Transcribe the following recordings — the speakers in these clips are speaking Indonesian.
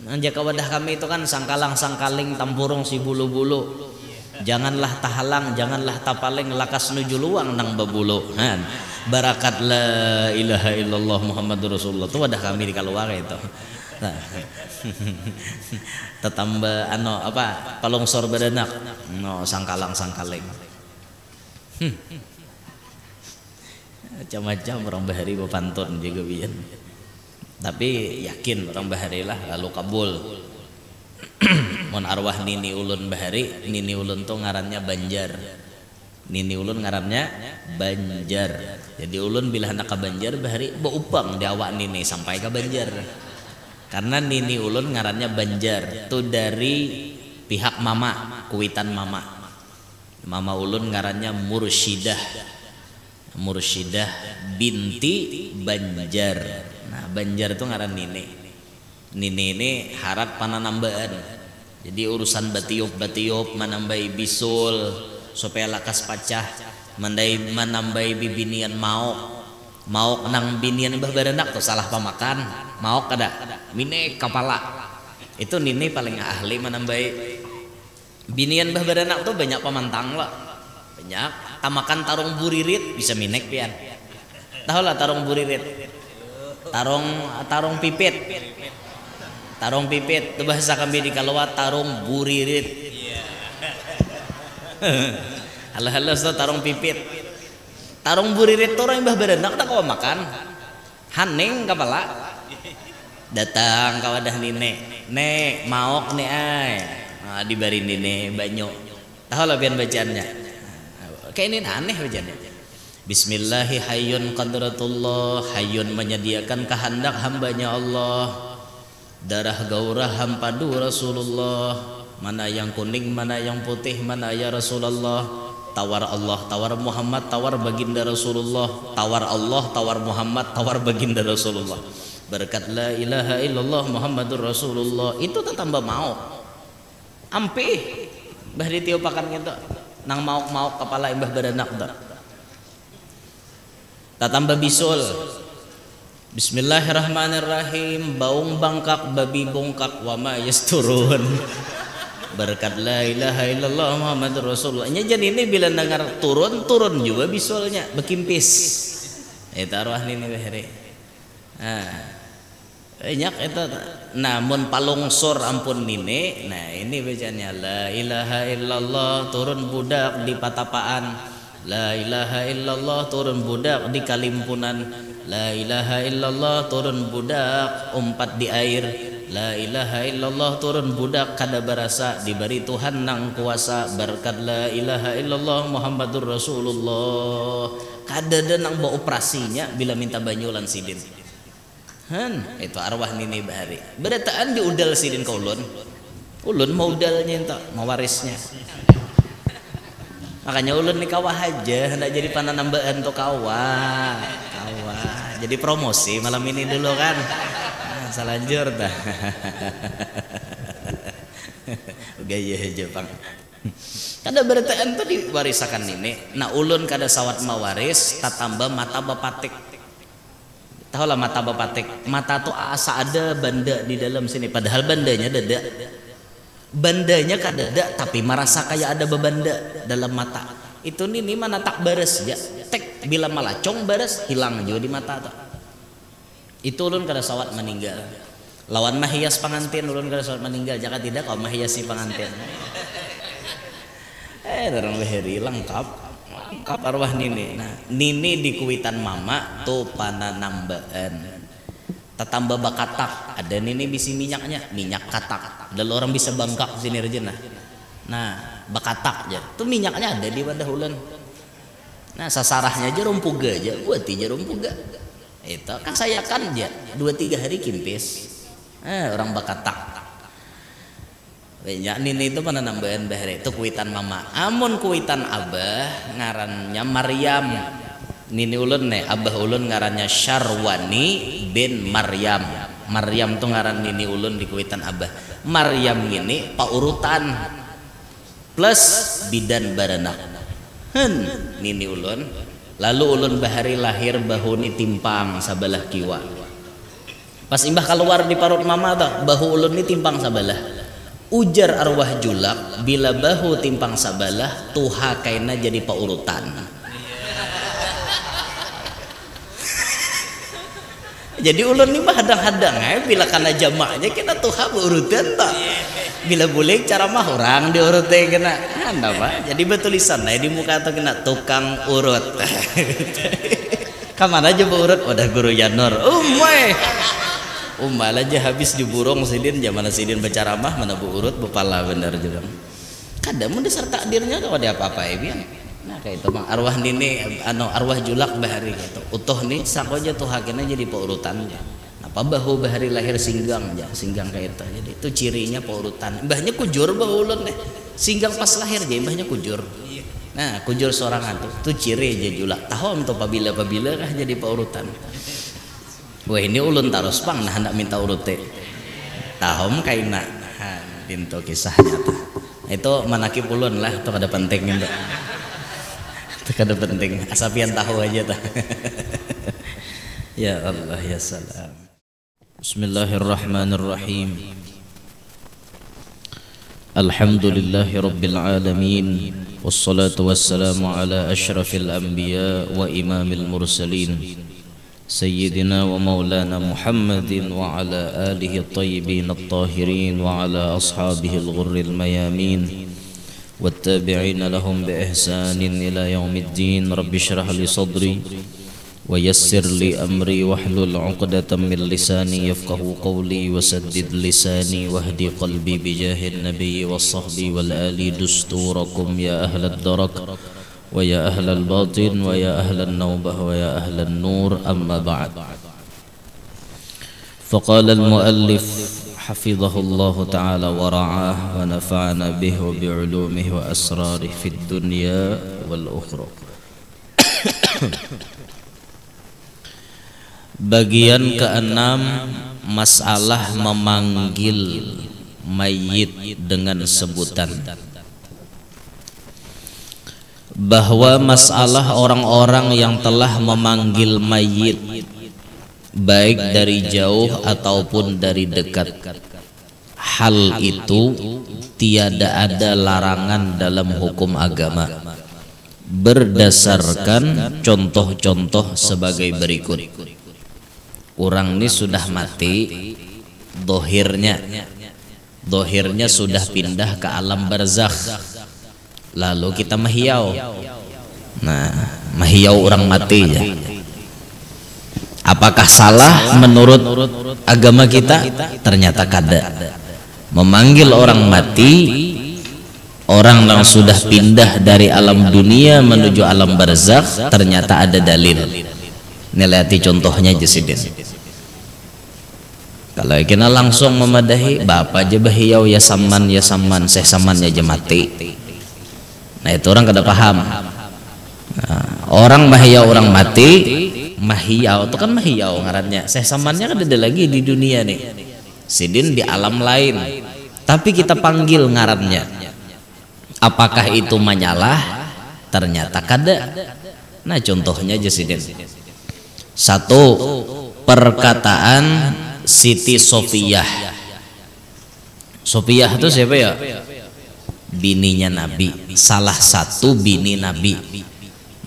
Jaka wadah kami itu kan sangkalang sangkaling tampurung si bulu-bulu. Janganlah tahalang, janganlah tapaling, lakas nuju luang nang babulu. Barakat la ilaha illallah Muhammadur Rasulullah. Itu wadah kami di keluar itu. Nah. Tetamba ano apa palongsor badanak. No sangkalang sangkaling. Macam-macam orang bahari bepantun juga bian. Tapi yakin orang bahari lah lalu kabul. Mon arwah nini ulun bahari, nini ulun tuh ngarannya Banjar. Nini ulun ngarannya Banjar. Jadi ulun bila hendak ke Banjar bahari beupang di awak nini sampai ke Banjar. Karena nini ulun ngarannya Banjar. Itu dari pihak mama, kuitan mama. Mama ulun ngarannya Mursyidah. Mursyidah binti Banjar. Nah, Banjar itu ngaran nini. Nini ini harat pananambaan. Jadi urusan batiup manambai bisul supaya lakas pacah, manambai bibinian mau nang binian mbah baranak tuh salah pamakan. Mau kada mine kepala. Itu nini paling ahli manambai binian mbah baranak tuh banyak pamantang lah. Banyak tamakan tarung buririt bisa minek pian. Tahu lah tarung buririt. Tarung pipit. Tarung pipit itu bahasa kami di Kalawat tarung buririt. Halo so tarung pipit. Tarung buririt tuh orang mbah baranak tak kau makan. Haning kepala. Datang kawadah nine. Nek maok nih ay. Nah, dibari nine banyak. Tahu lah pian bacaannya. Kayak ini aneh bacaannya. Bismillahi hayyun qadratullah. Hayyun menyediakan kehendak hambanya Allah. Darah gaurah hampadu Rasulullah. Mana yang kuning, mana yang putih, mana ya Rasulullah. Tawar Allah, tawar Muhammad, tawar baginda Rasulullah. Tawar Allah, tawar Muhammad, tawar baginda Rasulullah. Berkat la ilaha illallah Muhammadur Rasulullah. Itu tak tambah mau. Ampih bah ditiupakan gitu. Nang mauk kepala imbah baranak tak. Tak tambah bisul. Bismillahirrahmanirrahim. Baung bangkak babi bongkak wa ma yasturun. Berkat la ilaha illallah Muhammadur Rasulullah. Jadi ini bila dengar turun juga bisulnya bekimpis. Itu arwah ini bahari. Banyak itu. Namun palongsor ampun nini. Nah ini bacanya la ilaha illallah turun budak di patapaan. La ilaha illallah turun budak di kalimpunan. La ilaha illallah turun budak umpat di air. La ilaha illallah turun budak kada berasa diberi Tuhan nang kuasa. Berkat la ilaha illallah Muhammadur Rasulullah. Kada ada nang bawa operasinya bila minta banyulan sidin. Itu arwah nini bahari. Berataan di udal sidin kaulun. Ulun mau udalnya entah, mau warisnya. Makanya ulun ni kawah aja, hendak jadi pananambaan untuk kawah. Jadi promosi malam ini dulu kan. Salanjur dah. Gaya Jepang. Kada berataan tuh diwarisakan ini. Nah ulun kada sawat mawaris, tak tambah mata bapatik. Tahu lah mata bapatik. Mata tuh asa ada banda di dalam sini. Padahal bandanya dada. Bandanya kadada tapi merasa kayak ada bebanda dalam mata. Itu nih mana tak beres ya. Tek bila malacong beres hilang juga di mata tuh. Itu ulun kada sawat meninggal. Lawan mahias pangantin ulun kada sawat meninggal. Jika tidak kau mahiasi pangantin. Darang leheri lengkap. Lengkap arwah nini. Nah, nini di kuitan mama tuh pananambaan. Tatambah bakatak. Ada nini bisi minyaknya, minyak katak. Ada orang bisa bangkak sini rejena. Nah, bakatak aja. Tuh minyaknya ada di wadah ulun. Nah, sasarahnya aja rumpuga aja. Buat aja rumpuga. Itu kan saya kan aja 2-3 hari kimpis. Orang bakatak. Banyak nini itu mana nambahan bahari. Itu kuitan mama. Amun kuitan abah ngarannya Maryam. Nini ulun nih, abah ulun ngarannya Syarwani bin Maryam. Maryam tuh ngaran nini ulun di kuitan abah. Maryam ini paurutan plus bidan baranak. Nini ulun. Lalu ulun bahari lahir bahuni timpang sabalah kiwa. Pas imbah keluar di parut mama tuh, bahu ulun ini timpang sabalah. Ujar arwah julak, bila bahu timpang sabalah, tuha kaina jadi paurutan. Jadi ulun ini mah hadang-hadang bila kana jamaknya kena tuha urutan tak. Bila boleh cara mah orang diurutnya kena anda pak. Jadi betulisan di muka atau kena tukang urut. Kamana aja urut? Udah guru Janur. Umbal aja habis diburung sidin zaman sidin bercaramah mana bu urut bepala bener juga. Kadang mun dasar takdirnya tuh ada apa-apa ya. Nah kayak itu bang arwah nini arwah julak bahari gitu utuh nih sakoja tuh hakina jadi paurutan apa bahu bahari lahir singgang kayak itu jadi itu cirinya paurutan mbahnya kujur bahu ulun deh singgang pas lahir jadi mbahnya kujur. Nah kujur seorang tuh ciri aja julak tahu untuk pabila kah jadi paurutan. Wah ini ulun tarus pang nah hendak minta urute tahom kaina pintu kisahnya tuh itu manakib ulun lah tuh ada penting itu. Kada penting asapian tahu aja tah. Ya Allah ya salam. Bismillahirrahmanirrahim. Alhamdulillahi rabbil alamin wassalatu wassalamu ala asyrafil anbiya wa imamil mursalin sayyidina wa maulana Muhammadin wa ala alihi at-tayyibin at-tahirin wa ala ashabihi al-ghurril mayamin والتابعين لهم بإحسان إلى يوم الدين رب اشرح لي صدري ويسر لي أمري واحلل عقدة من لساني يفقه قولي وسدد لساني واهدي قلبي بجاه النبي والصحب والآل دستوركم يا أهل الدرك ويا أهل الباطن ويا أهل النوبة ويا أهل النور أما بعد فقال المؤلف حفظه الله تعالى ورعاه ونفعنا به وبعلومه وأسراره في الدنيا والأخرى. Bagian keenam, masalah memanggil mayit dengan sebutan. Bahwa masalah orang-orang yang telah memanggil mayit baik dari jauh ataupun dari dekat, hal itu tiada ada larangan dalam hukum agama berdasarkan contoh-contoh sebagai berikut. Orang ini sudah mati, dohirnya sudah pindah ke alam barzakh, lalu kita mahiau. Nah mahiau orang mati ya, apakah salah menurut agama kita? Ternyata kada. Memanggil orang mati, orang yang sudah pindah dari alam dunia menuju alam barzakh, ternyata ada dalil. Nilai contohnya jesidin. Kalau kita langsung memadahi bapak aja bahiyau ya saman seh samannya aja mati. Nah itu orang kada paham. Nah, orang bahiyau orang mati, mahiyau itu kan mahiyau ngarannya, seh samannya kan ada lagi di dunia nih, sidin di alam lain, tapi kita panggil ngarannya. Apakah itu menyalah? Ternyata kada. Nah contohnya aja sidin. Satu, perkataan Siti Sofiyah. Sofiyah itu siapa ya? Bininya Nabi, salah satu bini Nabi.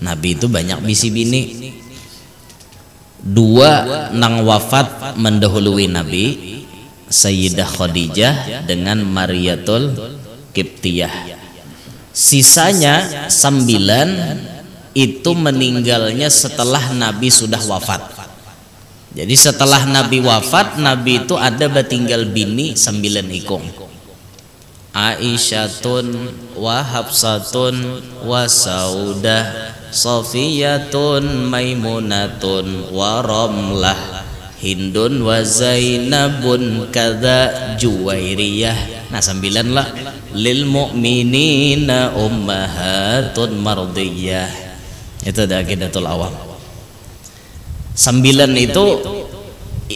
Nabi itu banyak bisi bini. Dua nang wafat mendahului Nabi, Sayyidah Khadijah dengan Mariyatul Qibtiyah. Sisanya 9 itu meninggalnya setelah Nabi sudah wafat. Jadi setelah Nabi wafat, Nabi itu ada batinggal bini 9 ikung. Aisyatun wa Hafsatun wa Saudah, Safiyatun Maimunatun wa Ramlah, Hindun wa Zainabun kada Juwairiyah. Nah 9 lah. Lil mu'minina ummahatun mardiyah. Itu ada Aqidatul Awam. 9 itu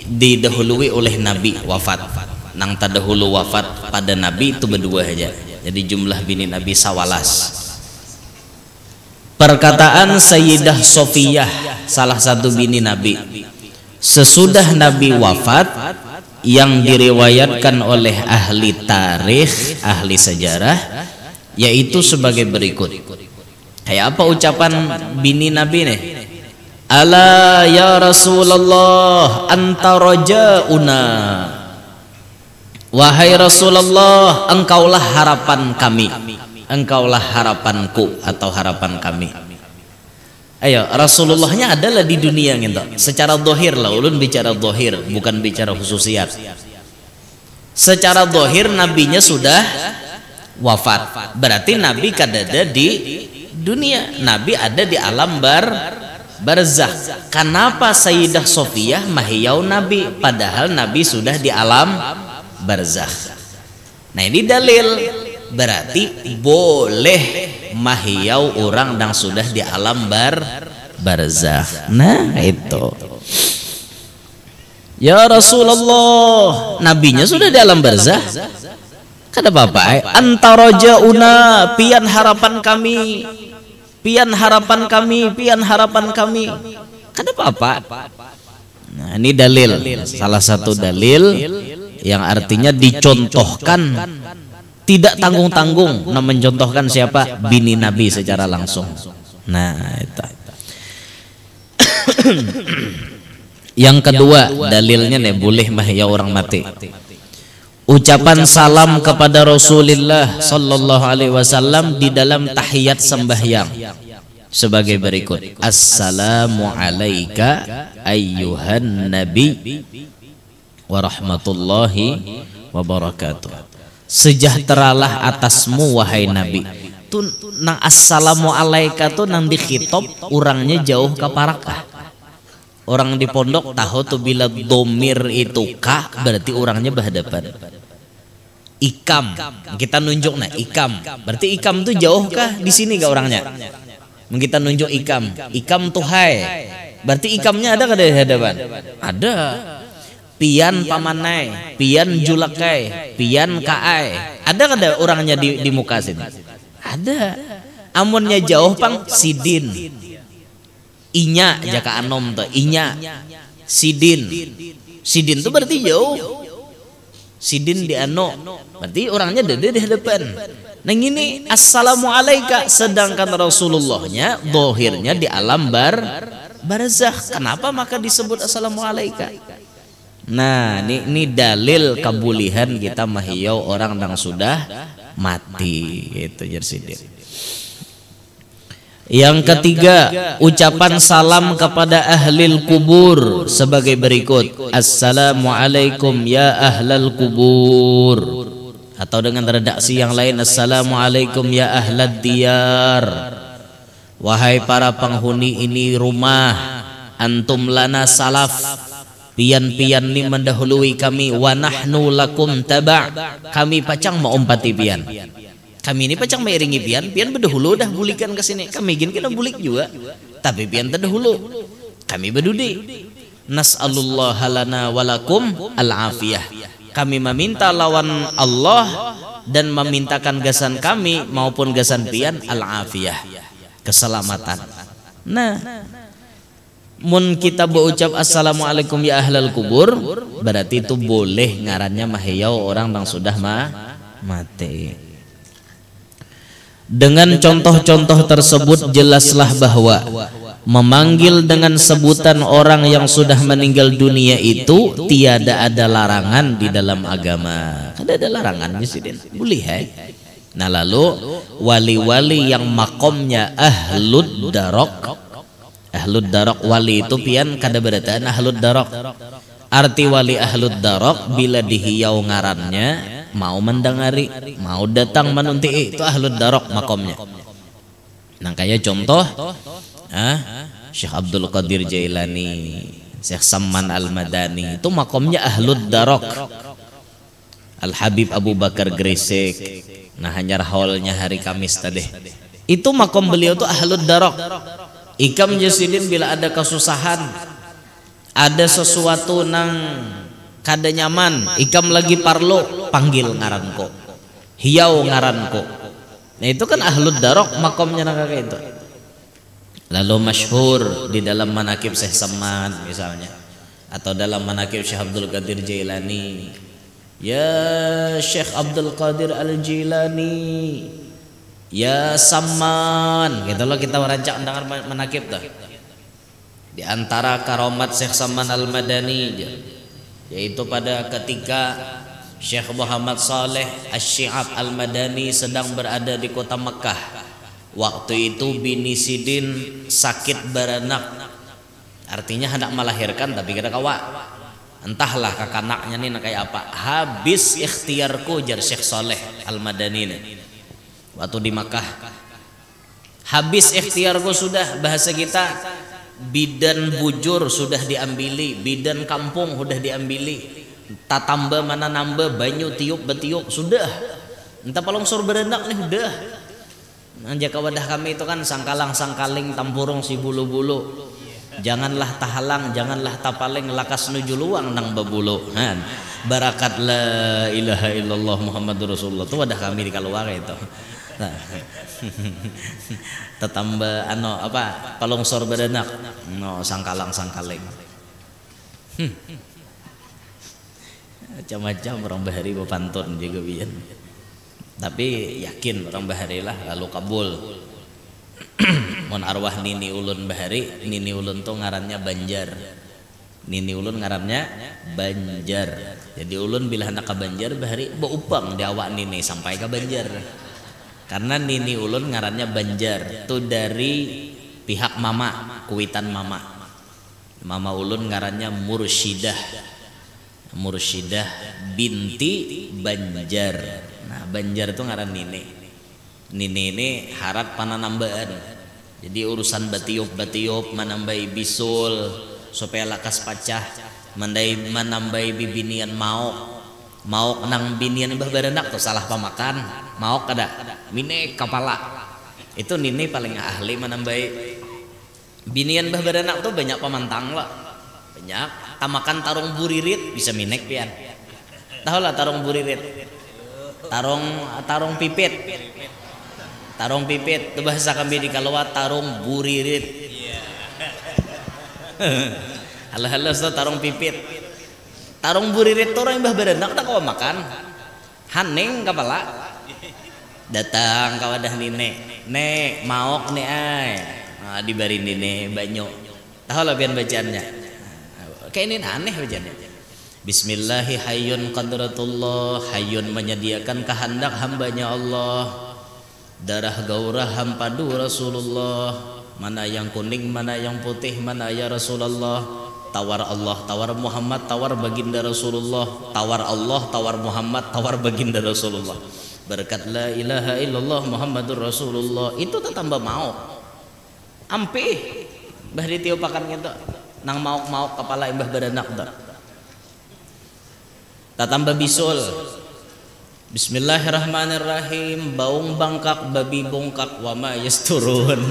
didahului oleh Nabi wafat. Nang terdahulu wafat pada Nabi itu berdua aja. Jadi jumlah bini Nabi 11. Perkataan Sayyidah Sofiyah, salah satu bini Nabi, sesudah Nabi wafat, yang diriwayatkan oleh ahli tarikh, ahli sejarah, yaitu sebagai berikut. Kayak apa ucapan bini Nabi nih? Ala ya Rasulullah anta rajauna. Wahai Rasulullah, engkaulah harapan kami, engkaulah harapanku atau harapan kami. Ayo, Rasulullahnya adalah di dunia gitu. Secara zahir lah, ulun bicara zahir, bukan bicara khususiyat. Secara zahir nabinya sudah wafat. Berarti nabi kadada di dunia. Nabi ada di alam barzakh. Kenapa Sayyidah Sofiyah mahiyau nabi padahal nabi sudah di alam barzakh? Nah, ini dalil. Berarti boleh mahiyau orang yang sudah di alam barzakh. Nah, itu. Ya Rasulullah, nabinya sudah di alam barzakh. Kada apa-apa. Anta rajauna, pian harapan kami. Pian harapan kami, pian harapan kami. Kada apa-apa. Nah, ini dalil. Salah satu dalil yang artinya dicontohkan, tidak tanggung-tanggung, nah mencontohkan siapa? Bini Nabi secara langsung. Nah, itu. Yang kedua dalilnya nih, boleh mahya orang mati. Ucapan salam kepada Rasulullah sallallahu alaihi wasallam di dalam tahiyat sembahyang sebagai berikut. Assalamu alayka ayyuhan nabi wa rahmatullahi wa barakatuh. Sejahteralah atasmu wahai nabi. Tuh nang assalamu alaika tuh nang dikhitab orangnya jauh ke parakah. Orang di pondok tahu tuh bila domir itu ka berarti orangnya berhadapan. Ikam kita nunjuk nah ikam berarti ikam tuh jauh kah di sini gak orangnya? Kita nunjuk ikam tuh hai berarti ikamnya ada kada di hadapan? Ada. Pian pamanai, pian julakai, pian kaai. Ada kada orangnya di muka sini? Ada. Amunnya jauh pang sidin. Inya jaka anom tuh, inya. Sidin. Sidin tuh berarti jauh. Sidin di ano. Berarti orangnya ada di hadapan. Nah ini assalamu alaika, sedangkan Rasulullahnya dohirnya di alam barzakh. Kenapa maka disebut assalamu alaika? Nah, ini dalil kebulihan kita mahiyau orang yang sudah mati gitu jersidin. Yang ketiga, ucapan salam kepada ahlil kubur sebagai berikut. Assalamualaikum ya ahlal kubur. Atau dengan redaksi yang lain, Assalamualaikum ya ahlad diyar. Wahai para penghuni ini rumah, antum lana salaf. Pian-pian ni mendahului kami, wa nahnu lakum taba'. Kami pacang mau umpati pian. Kami ini pacang mengiringi pian, pian berdahulu dah bulikan ke sini. Kami gini kena bulik juga, tapi pian terdahulu. Kami berdudi. Nas'alullah lana walakum al-afiyah. Kami meminta lawan Allah dan memintakan gasan kami maupun gasan pian al-afiyah, keselamatan. Nah, mun kita berucap assalamualaikum ya ahlal kubur, berarti itu boleh ngarannya mahiyau orang yang sudah mati. Dengan contoh-contoh tersebut jelaslah bahwa memanggil dengan sebutan orang yang sudah meninggal dunia itu tiada ada larangan di dalam agama. Ada larangannya sih, boleh ya. Nah lalu wali-wali yang makomnya ahlud darok. Ahlud darok wali itu pian kada berataan ahlud darok. Arti wali ahlud darok bila dihiyau ngarannya mau mendengari, mau datang menunti, itu ahlud darok makomnya. Nah kayak contoh Syekh Abdul Qadir Jailani, Syekh Samman Al-Madani, itu makomnya ahlud darok. Al Habib Abu Bakar Gresik, nah hanya haulnya hari Kamis tadi, itu makom beliau tuh ahlud darok. Ikam jasidin bila ada kesusahan, ada sesuatu nang kada nyaman, ikam lagi parlo, panggil ngaranko, hiau ngaranko. Nah itu kan ahlud darok makomnya nang kayak itu. Lalu masyhur di dalam manakib Syekh Samman misalnya, atau dalam manaqib Syekh Abdul Qadir Jailani, ya Syekh Abdul Qadir Al-Jilani, ya Saman, gitu loh kita rancak dengar manaqib tuh. Di antara karomat Syekh Saman Al-Madani yaitu pada ketika Syekh Muhammad Saleh Asy-Syi'ab Al-Madani sedang berada di kota Mekah. Waktu itu bini Sidin sakit beranak, artinya hendak melahirkan tapi kira kawa entahlah kakanaknya nih kayak apa. Habis ikhtiarku jar Syekh Saleh Al-Madani nih waktu di Makkah. Habis ikhtiarku sudah, bahasa kita bidan bujur sudah diambili, bidan kampung sudah diambili, tak tambah mana nambah banyu tiup betiup sudah, entah palongsor berendak nih udah. Jaka wadah kami itu kan sangkalang sangkaling tampurung si bulu-bulu, janganlah tahalang janganlah tapaling lakas nuju luang nang babulu han. Barakat la ilaha illallah Muhammadur Rasulullah itu wadah kami di keluar itu. Nah, tetambah ano apa palongsor berenak no sangkalang sangkaling macam-macam orang bahari bepantun juga bian, tapi yakin orang bahari lah lalu kabul. Mon arwah nini ulun bahari, nini ulun tuh ngarannya Banjar, nini ulun ngarannya Banjar. Jadi ulun bila hendak ke Banjar bahari beupang di awak nini sampai ke Banjar, karena nini ulun ngarannya Banjar tuh dari pihak mama, kuitan mama. Mama ulun ngarannya Mursyidah, Mursyidah binti Banjar. Nah Banjar itu ngaran nini. Nini ini harat pananambaan. Jadi urusan batiup manambai bisul supaya lakas pacah, manambai bibinian mau nang binian mbah baranak tuh salah pamakan mau kada mine kepala itu nini paling ahli manambai binian mbah baranak tuh banyak pamantang lah, banyak tamakan tarung buririt bisa minek pian, tahu lah tarung buririt, tarung pipit, tarung pipit itu bahasa kami di Kalua tarung buririt. Halo tarung pipit, tarung buririt tuh orang mbah baranak tak kau makan haning kepala datang kawadah nine nek maok nih ay nah, dibari nine banyu tahu lah biar bacaannya kayak ini aneh bacaannya. Bismillahi hayyun qadratullah, hayyun menyediakan kehendak hambanya Allah, darah gaurah hampadu Rasulullah, mana yang kuning mana yang putih mana ya Rasulullah, tawar Allah tawar Muhammad tawar baginda Rasulullah, tawar Allah tawar Muhammad tawar baginda Rasulullah, berkat la ilaha illallah Muhammadur Rasulullah itu tambah mau ampih bah ditiupakan gitu nang mauk kepala imbah baranak tak tambah bisul. Bismillahirrahmanirrahim, baung bangkak babi bongkak wama yasturun,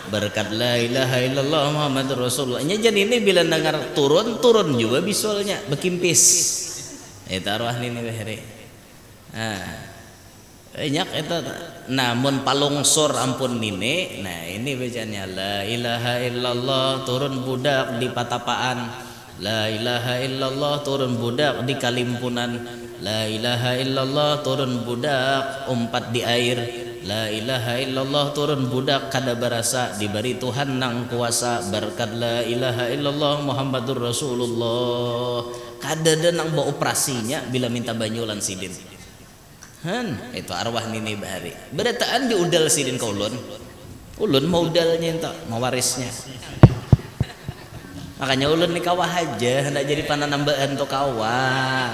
berkat la ilaha illallah Muhammadur Rasulullah. Jadi ini bila dengar turun juga bisulnya bekimpis itu arwah ini bahari. Banyak itu namun palongsor ampun nini. Nah ini bacanya la ilaha illallah turun budak di patapaan, la ilaha illallah turun budak di kalimpunan, la ilaha illallah turun budak umpat di air, la ilaha illallah turun budak kada berasa diberi Tuhan nang kuasa, berkat la ilaha illallah Muhammadur Rasulullah. Kada ada nang bawa operasinya bila minta banyulan sidin. Itu arwah nini bahari. Berataan di udal sidin ka ulun mau udalnya entah mau warisnya. Makanya ulun nih kawah aja hendak jadi pananambaan untuk kawah.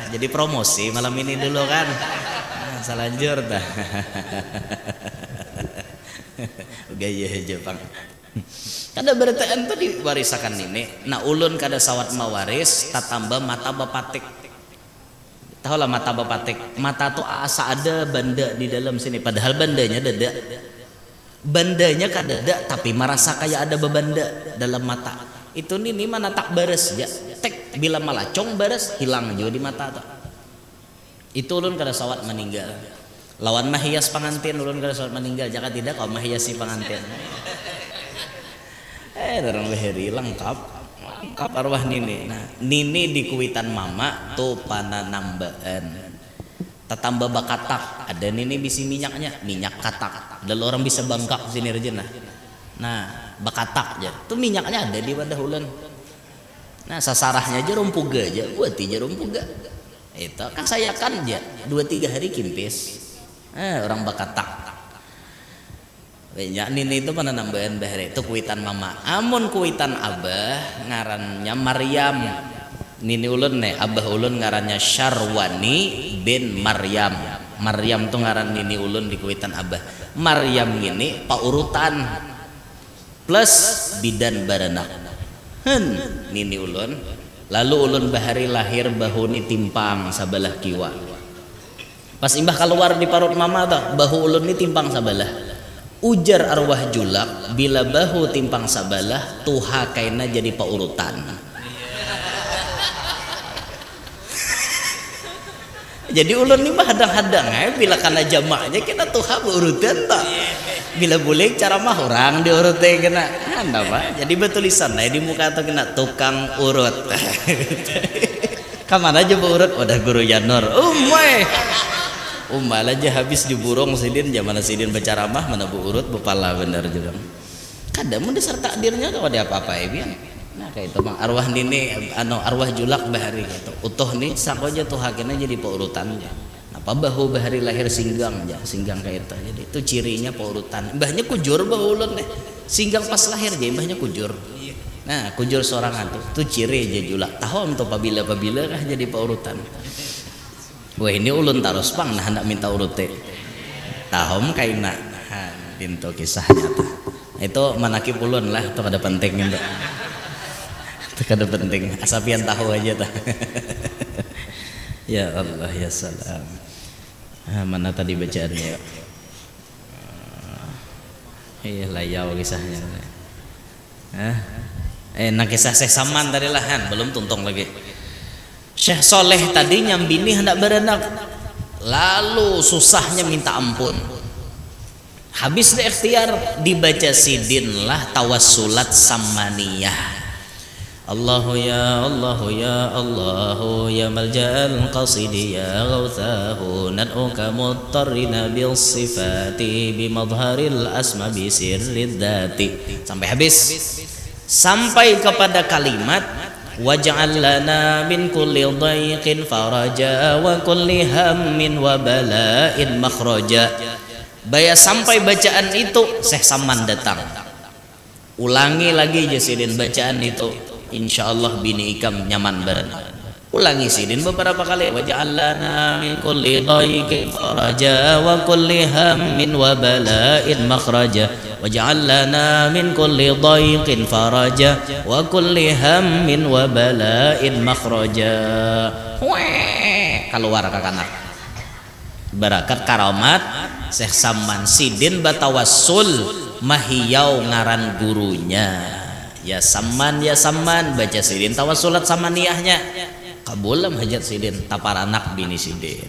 Jadi promosi malam ini dulu kan. Salanjur dah. Gaya Jepang. Kada berataan tuh diwarisakan ini. Nah ulun kada sawat mawaris tatambah mata bapatik. Tahu lah mata bapatik. Mata tuh asa ada banda di dalam sini. Padahal bandanya dada. Bandanya kada ada, tapi merasa kayak ada bebanda dalam mata. Itu nih mana tak beres ya. Tek bila malacong beres hilang juga di mata tuh. Itu ulun kada sawat meninggal. Lawan mahias pangantin ulun kada sawat meninggal. Jika tidak kau mahiasi pangantin. Darang leheri lengkap. lengkap arwah nini. Nah, nini di kuitan mama tuh pana nambaan. Tatambah bakatak, ada nini bisi minyaknya, minyak katak. Ada orang bisa bangkak sini aja nah. Bakatak aja, tuh minyaknya ada di wadah ulen. Nah, sasarahnya aja rompuga aja, buat aja rompuga. Itu kan saya kan aja 2-3 hari kimpis. Orang bakatak. Banyak nini itu mana nambahan bahari itu kuitan mama. Amun kuitan abah ngarannya Maryam. Nini ulun nih, abah ulun ngarannya Syarwani bin Maryam. Maryam tuh ngaran nini ulun di kuitan abah. Maryam ini paurutan plus bidan baranak. Nini ulun. Lalu ulun bahari lahir bahuni timpang sabalah kiwa. Pas imbah keluar di parut mama tuh, bahu ulun ini timpang sabalah. Ujar arwah julak, bila bahu timpang sabalah tuha kaina jadi paurutan. Jadi ulun ni mah hadang-hadang bila kana jamaknya kita tuha paurutan tak. Bila boleh cara mah orang diurutnya kena anda pak. Jadi betulisan di muka atau kena tukang urut. Kamana aja urut? Udah guru Janur. Umbal aja habis diburung sidin zaman sidin baca ramah mana bu urut bepala bener juga. Kadang mun dasar takdirnya tuh ada apa-apa ya. Nah kayak itu bang arwah nini arwah julak bahari gitu. Utuh nih sak aja tuh hakina jadi paurutan. Apa bahu bahari lahir singgang aja singgang kayak itu. Jadi itu cirinya paurutan. Mbahnya kujur bahu ulun deh. Singgang pas lahir aja mbahnya kujur. Nah kujur sorangan tuh ciri aja julak. Tahu untuk pabila kah jadi paurutan. Wah ini ulun tarus pang nah hendak minta urute. Tahom kaina pintu kisahnya tuh. Itu manakib ulun lah tuh kada penting itu. Itu kada penting. Asapian tahu aja tuh. Ya Allah ya salam. Mana tadi bacaannya? Iya layau kisahnya. Nah kisah Syekh Saman tadi lah belum tuntung lagi. Syekh Soleh tadi nyambini hendak beranak, lalu susahnya minta ampun. Habis deh ikhtiar dibaca sidin lah tawassulat samaniyah. Allahu ya Allahu ya Allahu ya malja'al qasidi ya ghawthahu nad'uka muttarrina bil sifati bi madharil asma bi sirrid dhati. Sampai habis. Sampai kepada kalimat waj'al lana min kulli dhayqin faraja wa kulli hammin wa bala'in makhraja. Baya sampai bacaan itu Syekh Saman datang. Ulangi lagi jasidin bacaan itu. Insyaallah bini ikam nyaman bareng. Ulangi sidin beberapa kali waj'al lana min kulli dhayqin faraja wa kulli hammin wa bala'in makhraja. Waj'al lana min kulli dhayqin faraja wa kulli hammin wa bala'in makhraja. Keluar ke kanak. Barakat karamat Syekh Saman sidin batawassul mahiyau ngaran gurunya. Ya Saman baca sidin tawassulat samaniyahnya. Kabulam hajat sidin tapar anak bini sidin.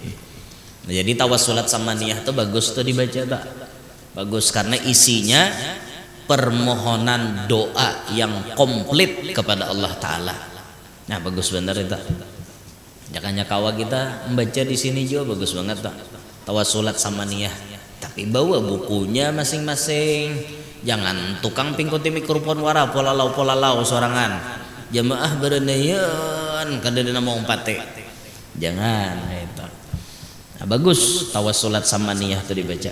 Nah, jadi tawassulat samaniyah tuh bagus tuh dibaca tak? Bagus karena isinya permohonan doa yang komplit kepada Allah Ta'ala. Nah bagus bener itu. Jangan kawa kita membaca di sini juga bagus banget tak? Tawassulat samaniyah. Tapi bawa bukunya masing-masing. Jangan tukang pingkuti mikrofon wara pola lau sorangan. Jamaah berenayan kada dina mau empate. Jangan itu. Nah, bagus tawassulat samaniyah itu dibaca.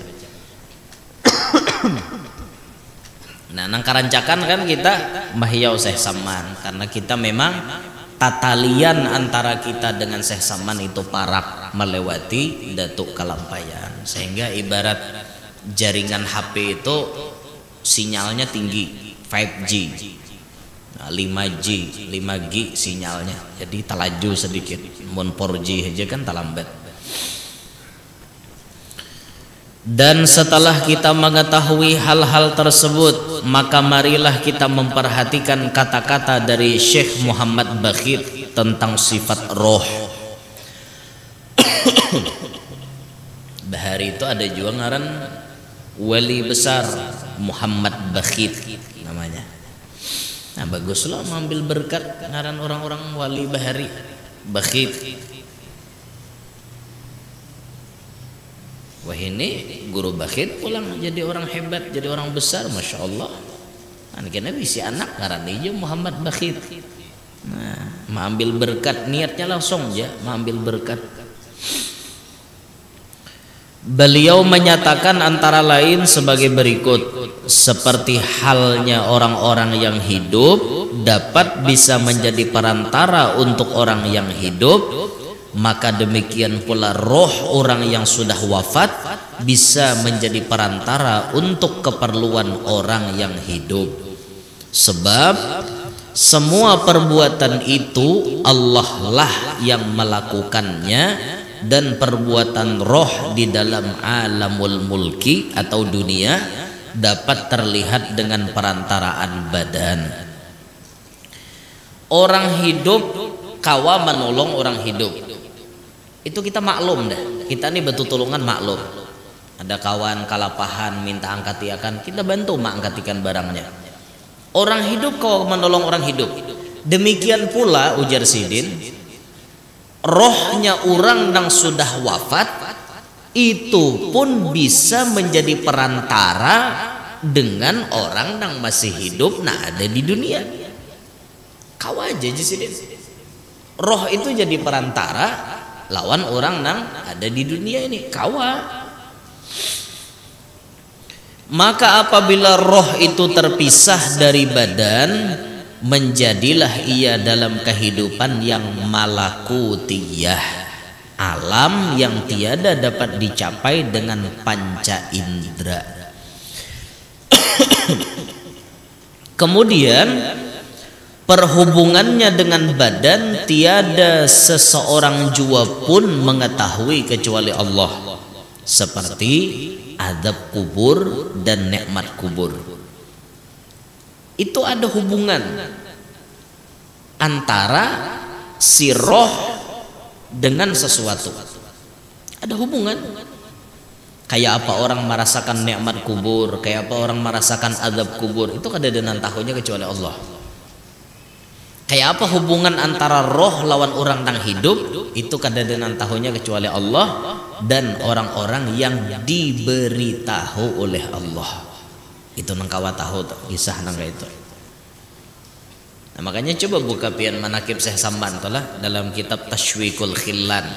Nah nang karancakan kan kita mahiyau Syekh Saman karena kita memang tatalian antara kita dengan Syekh Saman itu parak melewati datuk kalampayan sehingga ibarat jaringan HP itu sinyalnya tinggi 5G, nah, 5G sinyalnya jadi talaju sedikit. Mun 4G aja kan talambat. Dan setelah kita mengetahui hal-hal tersebut, maka marilah kita memperhatikan kata-kata dari Syekh Muhammad Bakhit tentang sifat roh. Bahari itu ada juga ngaran wali besar Muhammad Bakhit namanya. Nah baguslah mengambil berkat ngaran orang-orang wali bahari bakhit. Wah ini guru bakhit pulang jadi orang hebat, jadi orang besar, masya Allah. Anak-anak bisa anak ngaran dia Muhammad Bakhit. Nah, mengambil berkat niatnya langsung ya, mengambil berkat. Beliau menyatakan antara lain sebagai berikut: seperti halnya orang-orang yang hidup dapat bisa menjadi perantara untuk orang yang hidup, maka demikian pula roh orang yang sudah wafat bisa menjadi perantara untuk keperluan orang yang hidup. Sebab semua perbuatan itu Allah lah yang melakukannya, dan perbuatan roh di dalam alamul mulki atau dunia dapat terlihat dengan perantaraan badan. Orang hidup kawa menolong orang hidup, itu kita maklum dah. Kita nih betul tulungan maklum. Ada kawan kalapahan minta angkatiakan, kita bantu mak angkatikan barangnya. Orang hidup kau menolong orang hidup. Demikian pula ujar Sidin, rohnya orang yang sudah wafat itu pun bisa menjadi perantara dengan orang yang masih hidup nah ada di dunia. Kau aja Sidin. Roh itu jadi perantara lawan orang yang ada di dunia ini, kawa. Maka apabila roh itu terpisah dari badan, menjadilah ia dalam kehidupan yang malakutiyah, alam yang tiada dapat dicapai dengan panca indera. Kemudian perhubungannya dengan badan tiada seseorang jua pun mengetahui kecuali Allah, seperti azab kubur dan nikmat kubur. Itu ada hubungan antara si roh dengan sesuatu. Ada hubungan. Kayak apa orang merasakan nikmat kubur, kayak apa orang merasakan azab kubur, itu kada ada nan tahunya kecuali Allah. Kayak apa hubungan antara roh lawan orang yang hidup, itu kada ada nan tahunya kecuali Allah dan orang-orang yang diberitahu oleh Allah. Itu nang kawa tahu tuh kisah nang itu. Nah, makanya coba buka pian manakib Syekh Samban tuh lah dalam kitab Tashwiqul Khillan.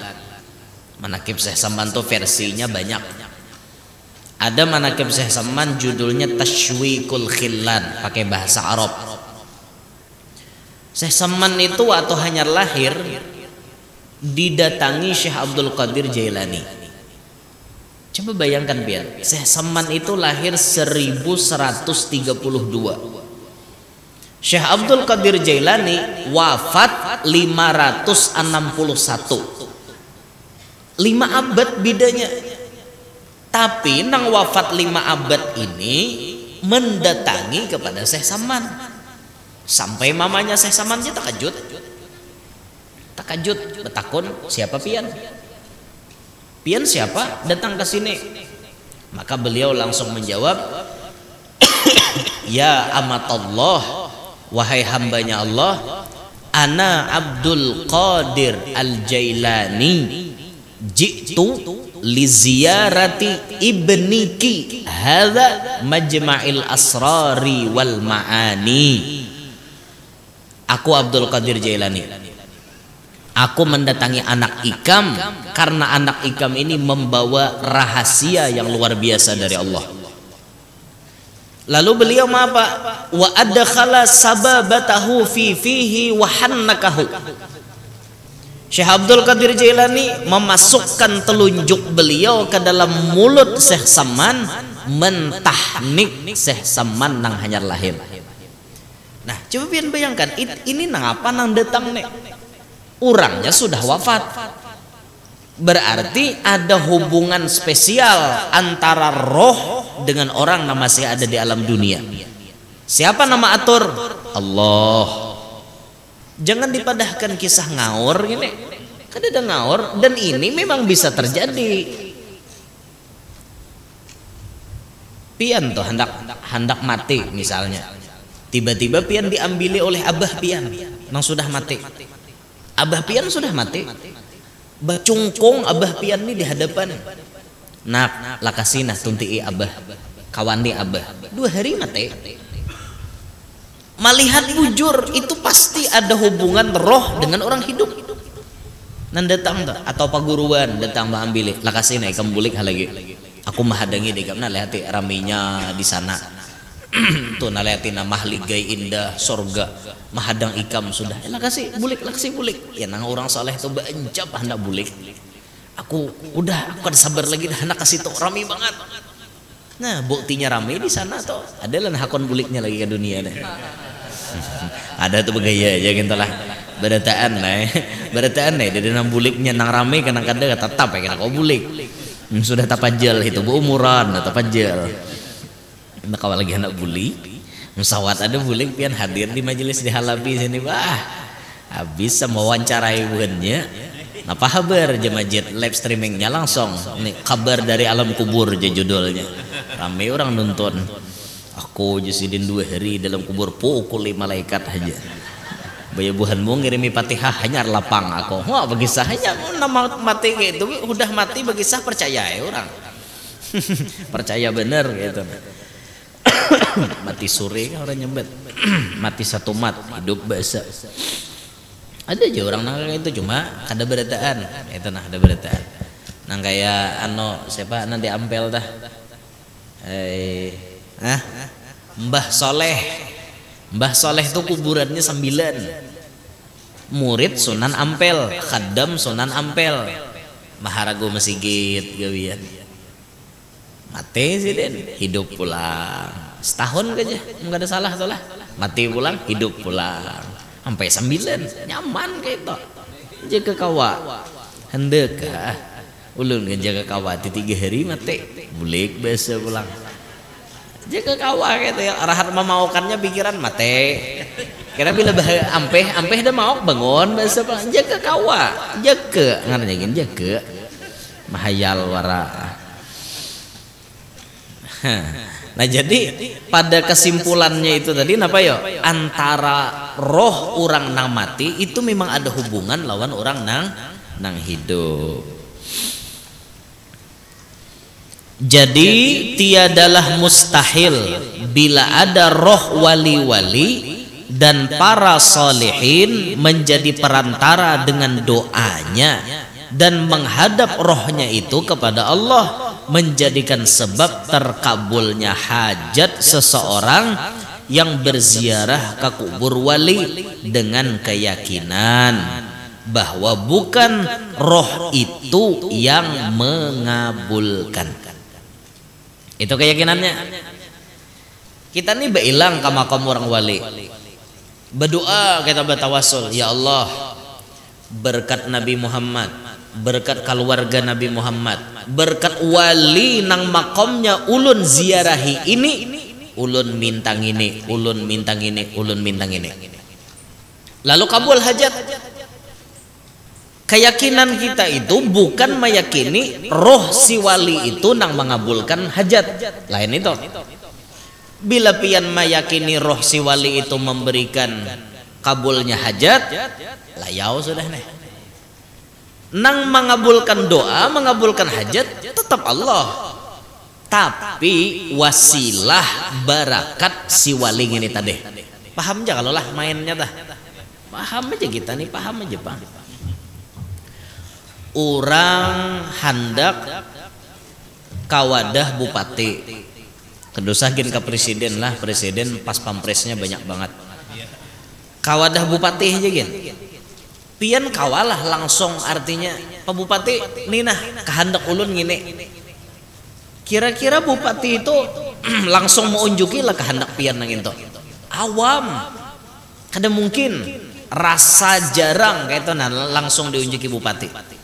Manakib Syekh Samban tuh versinya banyak. Ada manakib Syekh Samban judulnya Tashwiqul Khillan pakai bahasa Arab. Syekh Samban itu waktu hanya lahir didatangi Syekh Abdul Qadir Jailani. Coba bayangkan biar Syekh Samban itu lahir 1132. Syekh Abdul Qadir Jailani wafat 561. 5 abad bedanya. Tapi nang wafat 5 abad ini mendatangi kepada Syekh Samban. Sampai mamanya Syekh Samban aja takajut. Betakun, siapa pian? Pian siapa? Datang ke sini. Maka beliau langsung menjawab, ya amatallah, wahai hambanya Allah, ana Abdul Qadir Al-Jailani, jitu li ziyarati ibniki hadza majma'il asrari wal ma'ani. Aku Abdul Qadir Jailani, aku mendatangi anak Ikam karena anak Ikam ini membawa rahasia yang luar biasa dari Allah. Lalu beliau apa? Wa adkhala sababatahu fi fihi wa hannakahu. Syekh Abdul Qadir Jailani memasukkan telunjuk beliau ke dalam mulut Syekh Samman, mentahnik Syekh Samman nang hanyar lahir. Nah, coba pian bayangkan ini nang apa nang datang nek? Orangnya sudah wafat. Berarti ada hubungan spesial antara roh dengan orang yang masih ada di alam dunia. Siapa nama atur? Allah. Jangan dipadahkan kisah ngaur gini. Kan ada ngaur dan ini memang bisa terjadi. Pian tuh hendak mati misalnya. Tiba-tiba pian diambili oleh abah pian nang sudah mati. Abah pian sudah mati. Bacungkung abah pian nih di hadapan. Nak lakasinah tuntii abah, kawani abah. 2 hari mati. Melihat bujur itu pasti ada hubungan roh dengan orang hidup. Nan datang tak atau paguruan datang mengambil lakasinah ikam bulik halagi. Aku mahadangi di kamna lihati raminya di sana. Tuh nalihati nama mahligai indah sorga mahadang ikam sudah. Lakasi bulik ya nang orang saleh tuh bencap hendak bulik. Aku kan sabar lagi dah hendak kasih tuh rami banget. Nah buktinya rame di sana tuh adalah hakon buliknya lagi ke dunia deh. Ada tuh begaya aja gitu lah berataan nih dari nang buliknya nang rame kadang-kadang tetap ya kena kau bulik sudah tapajal itu umuran tapajal nah kalau lagi anak bulik musawat ada bulik pian hadir di majelis di Halabi sini wah habis sama wawancarai bukannya nah apa kabar jemajit live streamingnya langsung nih kabar dari alam kubur aja judulnya rame orang nonton. Aku jasidin 2 hari dalam kubur pukuli malaikat aja. Bayabuhanmu ngirimi Fatihah hanya lapang aku. Wah bagi sahanya nama mati gitu udah mati bagi sah percaya ya orang. Percaya bener gitu. Mati sore orang nyembet. Mati satu mat hidup bahasa. Ada aja orang nang itu cuma ada berataan. Itu nah ada berataan. Nang kayak siapa nanti ampel dah. Mbah Soleh itu kuburannya 9 murid Sunan Ampel khadam Sunan Ampel maharago mesigit gawian mati sih den hidup pulang setahun aja nggak ada salah mati pulang hidup pulang sampai 9 nyaman kayak itu jaga kawa hendak ulun ngejaga kawa di 3 hari mati bulik biasa pulang jaga kawa gitu ya arahat memaukannya pikiran mate kira bila ampeh dah mau bangun biasa pulang jaga kawa jaga ngaranya jaga mahayal wara. Nah jadi pada kesimpulannya itu tadi apa yo antara roh orang nang mati itu memang ada hubungan lawan orang nang hidup. Jadi tiadalah mustahil bila ada roh wali-wali dan para solehin menjadi perantara dengan doanya dan menghadap rohnya itu kepada Allah menjadikan sebab terkabulnya hajat seseorang yang berziarah ke kubur wali dengan keyakinan bahwa bukan roh itu yang mengabulkan. Itu keyakinannya. Kita nih beilang ke makam orang wali. Berdoa kita bertawasul, ya Allah, berkat Nabi Muhammad, berkat keluarga Nabi Muhammad, berkat wali nang makamnya ulun ziarahi ini, ulun mintang ini, ulun mintang ini, ulun mintang ini. Lalu kabul hajat. Keyakinan kita itu bukan meyakini roh si wali itu nang mengabulkan hajat. Lain itu. Bila pian meyakini roh si wali itu memberikan kabulnya hajat, layau sudah nih. Nang mengabulkan doa, mengabulkan hajat tetap Allah. Tapi wasilah barakat si wali ini tadi. Paham aja kalau lah mainnya dah. Paham aja kita nih, paham aja Pak. Orang hendak kawadah bupati kedusakin ke presiden lah, presiden pas pampresnya banyak banget kawadah bupati aja gin pian kawalah langsung artinya Pak Bupati nih nah kehendak ulun gini kira-kira bupati itu langsung mau unjuki lah kehendak pian nang itu awam kada mungkin rasa jarang kayak itu nah langsung diunjuki bupati.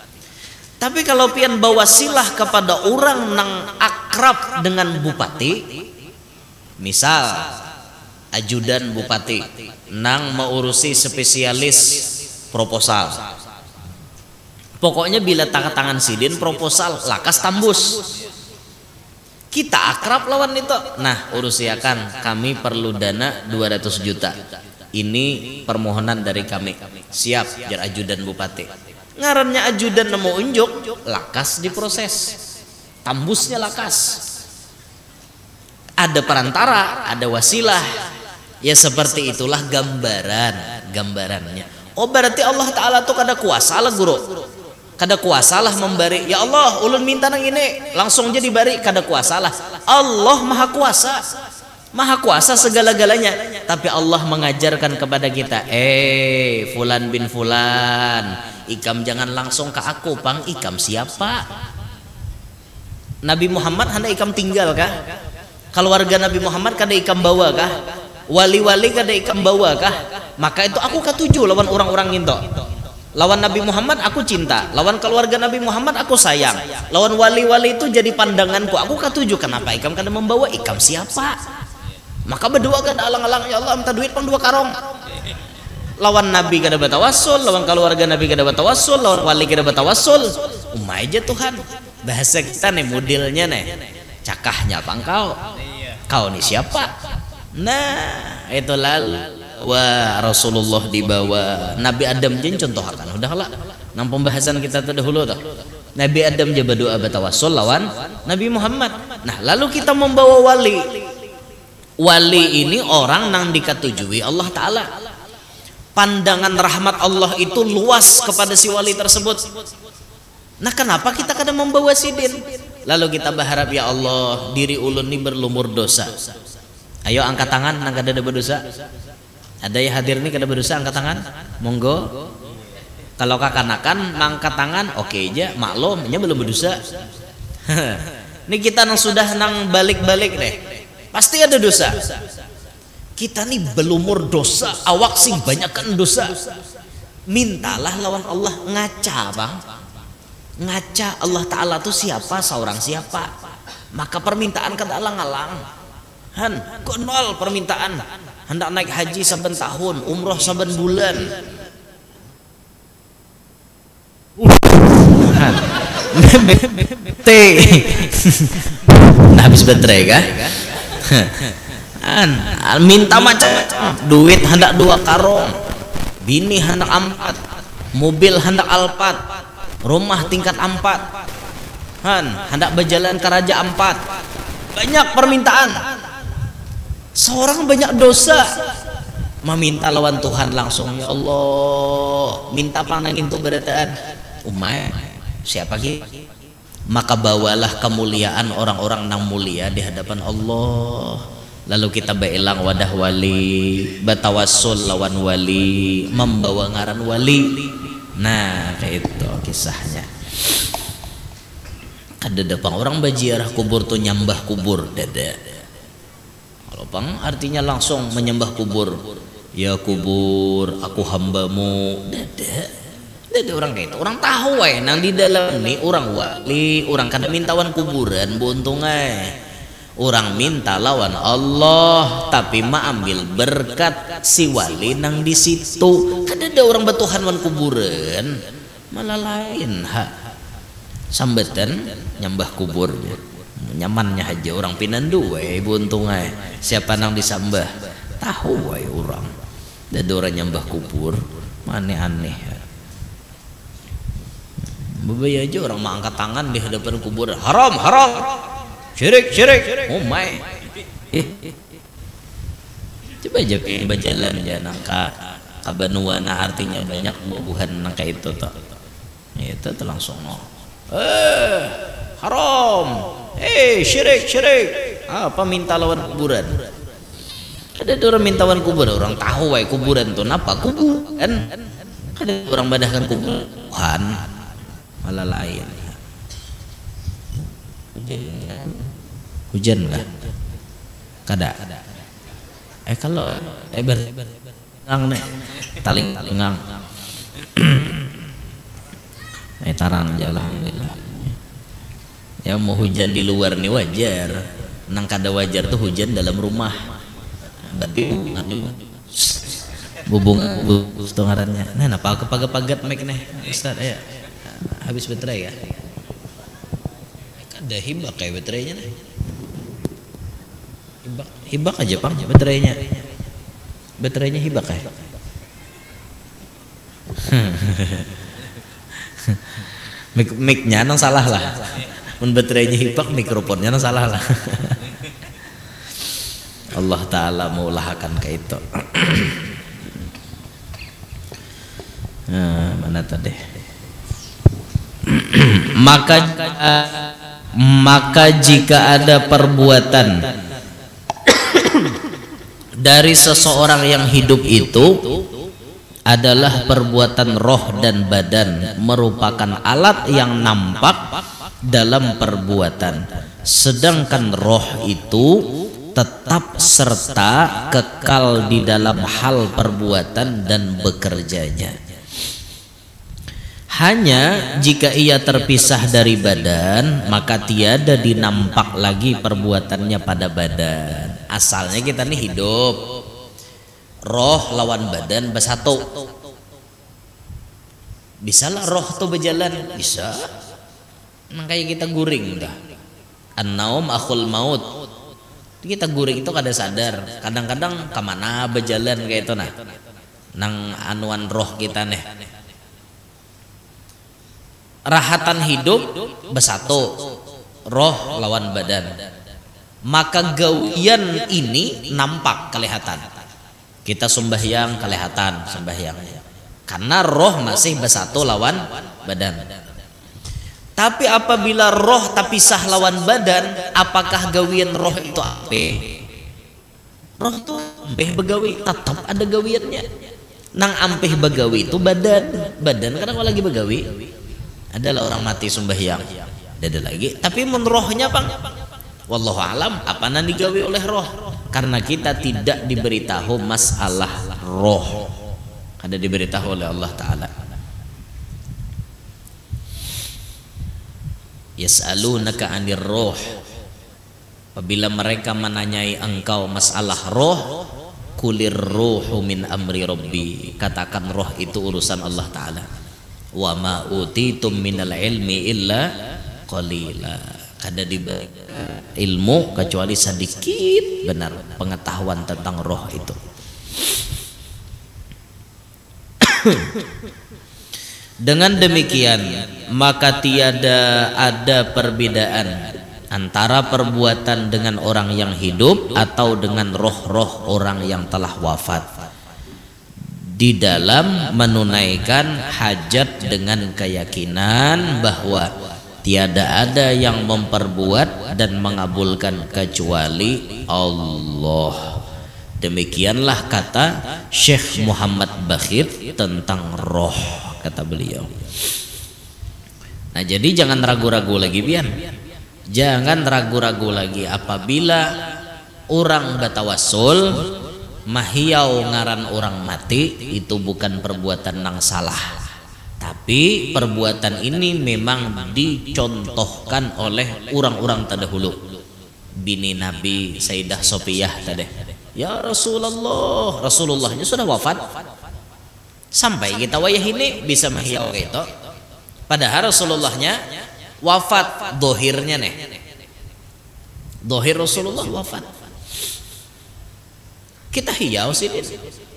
Tapi kalau pian bawa silah kepada orang nang akrab dengan bupati, misal ajudan bupati nang mengurusi spesialis proposal. Pokoknya bila tangan sidin proposal lakas tambus. Kita akrab lawan itu. Nah, urusiakan kami perlu dana 200 juta. Ini permohonan dari kami. Siap, jar ajudan bupati. Ngarannya ajudan nemu unjuk, lakas diproses. Tambusnya lakas. Ada perantara, ada wasilah. Ya seperti itulah gambarannya. Oh berarti Allah Ta'ala tuh kada kuasa lah guru. Kada kuasalah memberi. Ya Allah, ulun minta nang ini, langsung jadi bari. Kada kuasalah. Allah maha kuasa, maha kuasa segala-galanya. Tapi Allah mengajarkan kepada kita, fulan bin fulan, ikam jangan langsung ke aku, pang ikam siapa? Nabi Muhammad hendak ikam tinggal kah? Keluarga Nabi Muhammad kada ikam bawa kah? Wali-wali kada ikam bawa kah? Maka itu aku ketujuh lawan orang-orang itu. Lawan Nabi Muhammad aku cinta, lawan keluarga Nabi Muhammad aku sayang, lawan wali-wali itu jadi pandanganku. Aku ketujuh. Kenapa ikam kada membawa? Ikam siapa? Maka berdua kada alang-alang, ya Allah minta duit pang 2 karong. Lawan Nabi kada batawassul, lawan keluarga Nabi kada batawassul, lawan wali kada batawassul. Umay aja Tuhan. Bahasa kita nih modelnya nih, cakahnya pangkau. Kau nih siapa? Nah itulah. Wah Rasulullah dibawa, Nabi Adam jen contohkan. Udahlah, nang pembahasan kita terdahulu tuh. Nabi Adam je berdoa bertawassul lawan Nabi Muhammad. Nah lalu kita membawa wali. Wali ini orang nang diketujui Allah Ta'ala. Pandangan rahmat Allah itu luas kepada si wali tersebut. Nah kenapa kita kadang membawa sidin? Lalu kita berharap, ya Allah, diri ulun ini berlumur dosa. Ayo angkat tangan nang kada ada berdosa. Ada yang hadir nih kada berdosa, angkat tangan. Monggo. Kalau kakanakan angkat tangan, oke aja, maklum, nya belum berdosa. Ini kita nang sudah nang balik-balik deh. Pasti ada dosa. Kita nih belumur dosa, awak sing banyakkan dosa. Mintalah lawan Allah, ngaca bang. Ngaca Allah Ta'ala tuh siapa, seorang siapa. Maka permintaan kada alang-alang. Kok nol permintaan. Hendak naik haji saben tahun, umroh saben bulan. Habis baterai kah? Minta macam-macam. Duit hendak 2 karong, bini hendak 4, mobil hendak Alphard, rumah tingkat 4, hendak berjalan ke raja 4. Banyak permintaan. Seorang banyak dosa, meminta lawan Tuhan langsung, ya Allah, minta panang itu berataan. Umay, siapa ki? Maka bawalah kemuliaan orang-orang nang mulia di hadapan Allah. Lalu kita bailang wadah wali, batawassul lawan wali, membawa ngaran wali. Nah, kayak itu kisahnya. Kada dapang orang bajiarah kubur tuh nyambah kubur dada. Pang artinya langsung menyembah kubur. Ya kubur, aku hambamu. Dada orang kayak itu. Orang tahu nang di dalam ini orang wali, orang kada mintawan kuburan buntungai. Orang minta lawan Allah, tapi ma ambil berkat si wali nang di situ. Kada ada orang batuhan wan kuburan, malah lain sambatan nyembah kubur. Nyamannya aja orang pinandu buntungai. Siapa nang disambah tahu orang. Dada orang nyembah kubur aneh-aneh. Bebaya aja orang mengangkat tangan di hadapan kubur. Haram, haram, syirik, syirik. Oh my. Coba aja berjalan jangan kabanuana, artinya banyak bubuhan nangka itu toh. Itu tuh langsung haram, syirik, syirik. Apa minta lawan kuburan? Ada orang minta lawan kuburan, orang tahu kuburan tuh napa kuburan. Ada orang badahkan kuburan, malah lain. Hujan lah, kada. Kalau ngang nih, taling ngang. Tarang aja alhamdulillah. Ya mau hujan di luar nih wajar, nang kada wajar tuh hujan dalam rumah. Berarti bubung ngarannya. Nah, napa kepagat-pagat mic nih Ustaz ya. Habis baterai ya. Kada hibak kayak baterainya nih. Hibak aja Pang baterainya. Baterainya hibak ya. Mic-nya nang salah lah. Mun baterainya hibak mikrofonnya nang salah lah. Allah Ta'ala maulahakan ka itu. Mana tadi? Maka jika ada perbuatan dari seseorang yang hidup itu adalah perbuatan roh dan badan, merupakan alat yang nampak dalam perbuatan, sedangkan roh itu tetap serta kekal di dalam hal perbuatan dan bekerjanya. Hanya jika ia terpisah dari badan, maka tiada dinampak lagi perbuatannya pada badan. Asalnya kita nih hidup, roh lawan badan bersatu. Bisa lah roh tuh berjalan, bisa. Makanya kita guring dah. An-naum akhul maut. Kita guring itu kada sadar. Kadang-kadang kemana berjalan kayak itu nah. Nang anuan roh kita nih. Rahatan hidup bersatu, roh lawan badan. Maka gawian ini nampak kelihatan. Kita sembahyang kelihatan sembahyang, karena roh masih bersatu lawan badan. Tapi apabila roh terpisah lawan badan, apakah gawian roh itu apa? Roh tuh ampeh begawi, tetap ada gawiannya. Nang ampeh begawi itu badan kan kalau lagi begawi. Adalah orang mati sembahyang, ada lagi. Tapi mun rohnya Bang, wallahu alam apa nan digawi oleh roh? Karena kita tidak diberitahu masalah roh, ada diberitahu oleh Allah Ta'ala. Yas'alunaka 'anir roh. Apabila mereka menanyai engkau masalah roh, kulir ruhu min amri rabbi, katakan roh itu urusan Allah Ta'ala. Wa ma utitum minal ilmi illa qalila, kada diberi ilmu kecuali sedikit benar pengetahuan tentang roh itu. Dengan demikian maka tiada ada perbedaan antara perbuatan dengan orang yang hidup atau dengan roh-roh orang yang telah wafat di dalam menunaikan hajat dengan keyakinan bahwa tiada ada yang memperbuat dan mengabulkan kecuali Allah. Demikianlah kata Syekh Muhammad Bakhir tentang roh, kata beliau. Nah jadi jangan ragu-ragu lagi Bian, jangan ragu-ragu lagi apabila orang bertawassul mahiau ngaran orang mati, itu bukan perbuatan yang salah, tapi perbuatan ini memang dicontohkan oleh orang-orang terdahulu. Bini Nabi Sayyidah Sofiyah tadi, ya Rasulullah, Rasulullahnya sudah wafat, sampai kita wayah ini bisa mahiau gitu, padahal Rasulullahnya wafat, dohirnya nih, dohir Rasulullah wafat. Kita hiau sih,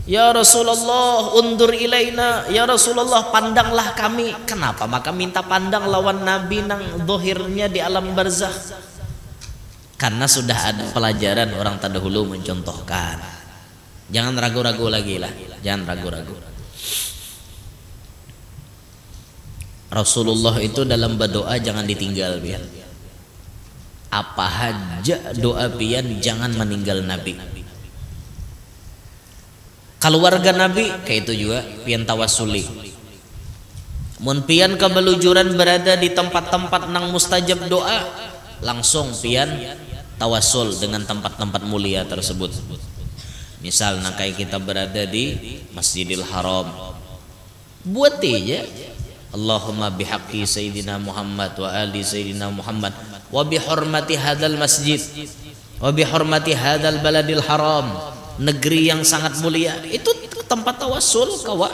ya Rasulullah undur ilaina, ya Rasulullah pandanglah kami. Kenapa maka minta pandang lawan Nabi nang dohirnya di alam barzakh? Karena sudah ada pelajaran orang terdahulu mencontohkan. Jangan ragu-ragu lagi lah, jangan ragu-ragu. Rasulullah itu dalam berdoa jangan ditinggal Bian. Apa aja doa Bian jangan meninggal Nabi. Keluarga Nabi kayak itu juga pian tawasuli. Mun pian kebelujuran berada di tempat-tempat nang mustajab doa, langsung pian tawasul dengan tempat-tempat mulia tersebut. Misal nang kayak kita berada di Masjidil Haram, buat aja Allahumma bihaqqi Sayyidina Muhammad wa ali Sayyidina Muhammad wa bihormati hadal masjid wa bihormati hadal baladil haram, negeri yang sangat mulia. Itu tempat tawasul kawa.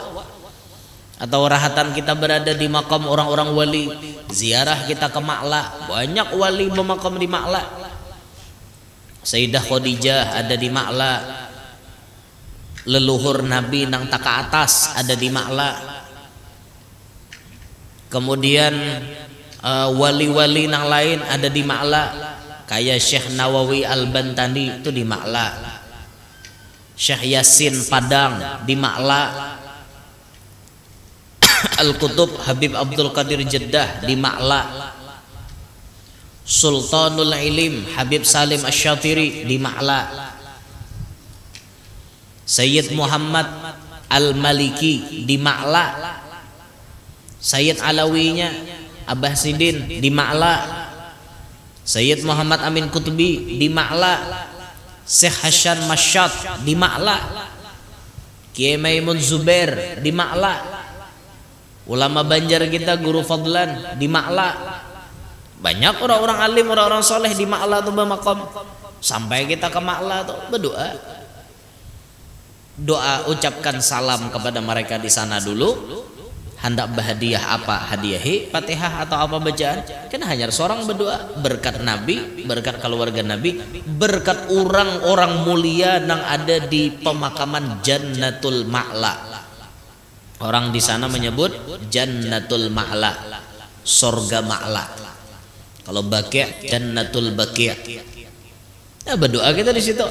Atau rahatan kita berada di makam orang-orang wali, ziarah kita ke Ma'la, banyak wali bermakam di Ma'la. Sayyidah Khadijah ada di Ma'la, leluhur Nabi nang taka atas ada di Ma'la. Kemudian wali-wali nang lain ada di Ma'la, kayak Syekh Nawawi Al-Bantani itu di Ma'la, Syekh Yasin Padang di Ma'la, Al-Qutub Habib Abdul Qadir Jeddah di Ma'la, Sultanul Ilim Habib Salim Asy-Syatiri di Ma'la, Sayyid Muhammad Al-Maliki di Ma'la, Sayyid Alawinya Abah Sidin di Ma'la, Sayyid Muhammad Amin Kutubi di Ma'la, Syekh Hasan Masyad di Ma'la, Kiai Maimun Zubair di Ma'la, ulama Banjar kita Guru Fadlan di Ma'la. Banyak orang-orang alim, orang-orang soleh di Ma'la tuh bermakom. Sampai kita ke Ma'la tuh berdoa, doa ucapkan salam kepada mereka di sana dulu. Hendak berhadiah apa, hadiahi Fatihah atau apa bacaan, kan hanya seorang berdoa berkat Nabi, berkat keluarga Nabi, berkat orang-orang mulia yang ada di pemakaman Jannatul Ma'la. Orang di sana menyebut Jannatul Ma'la, surga Ma'la. Kalau Baqi' Jannatul Baqi'. Nah, berdoa kita di situ.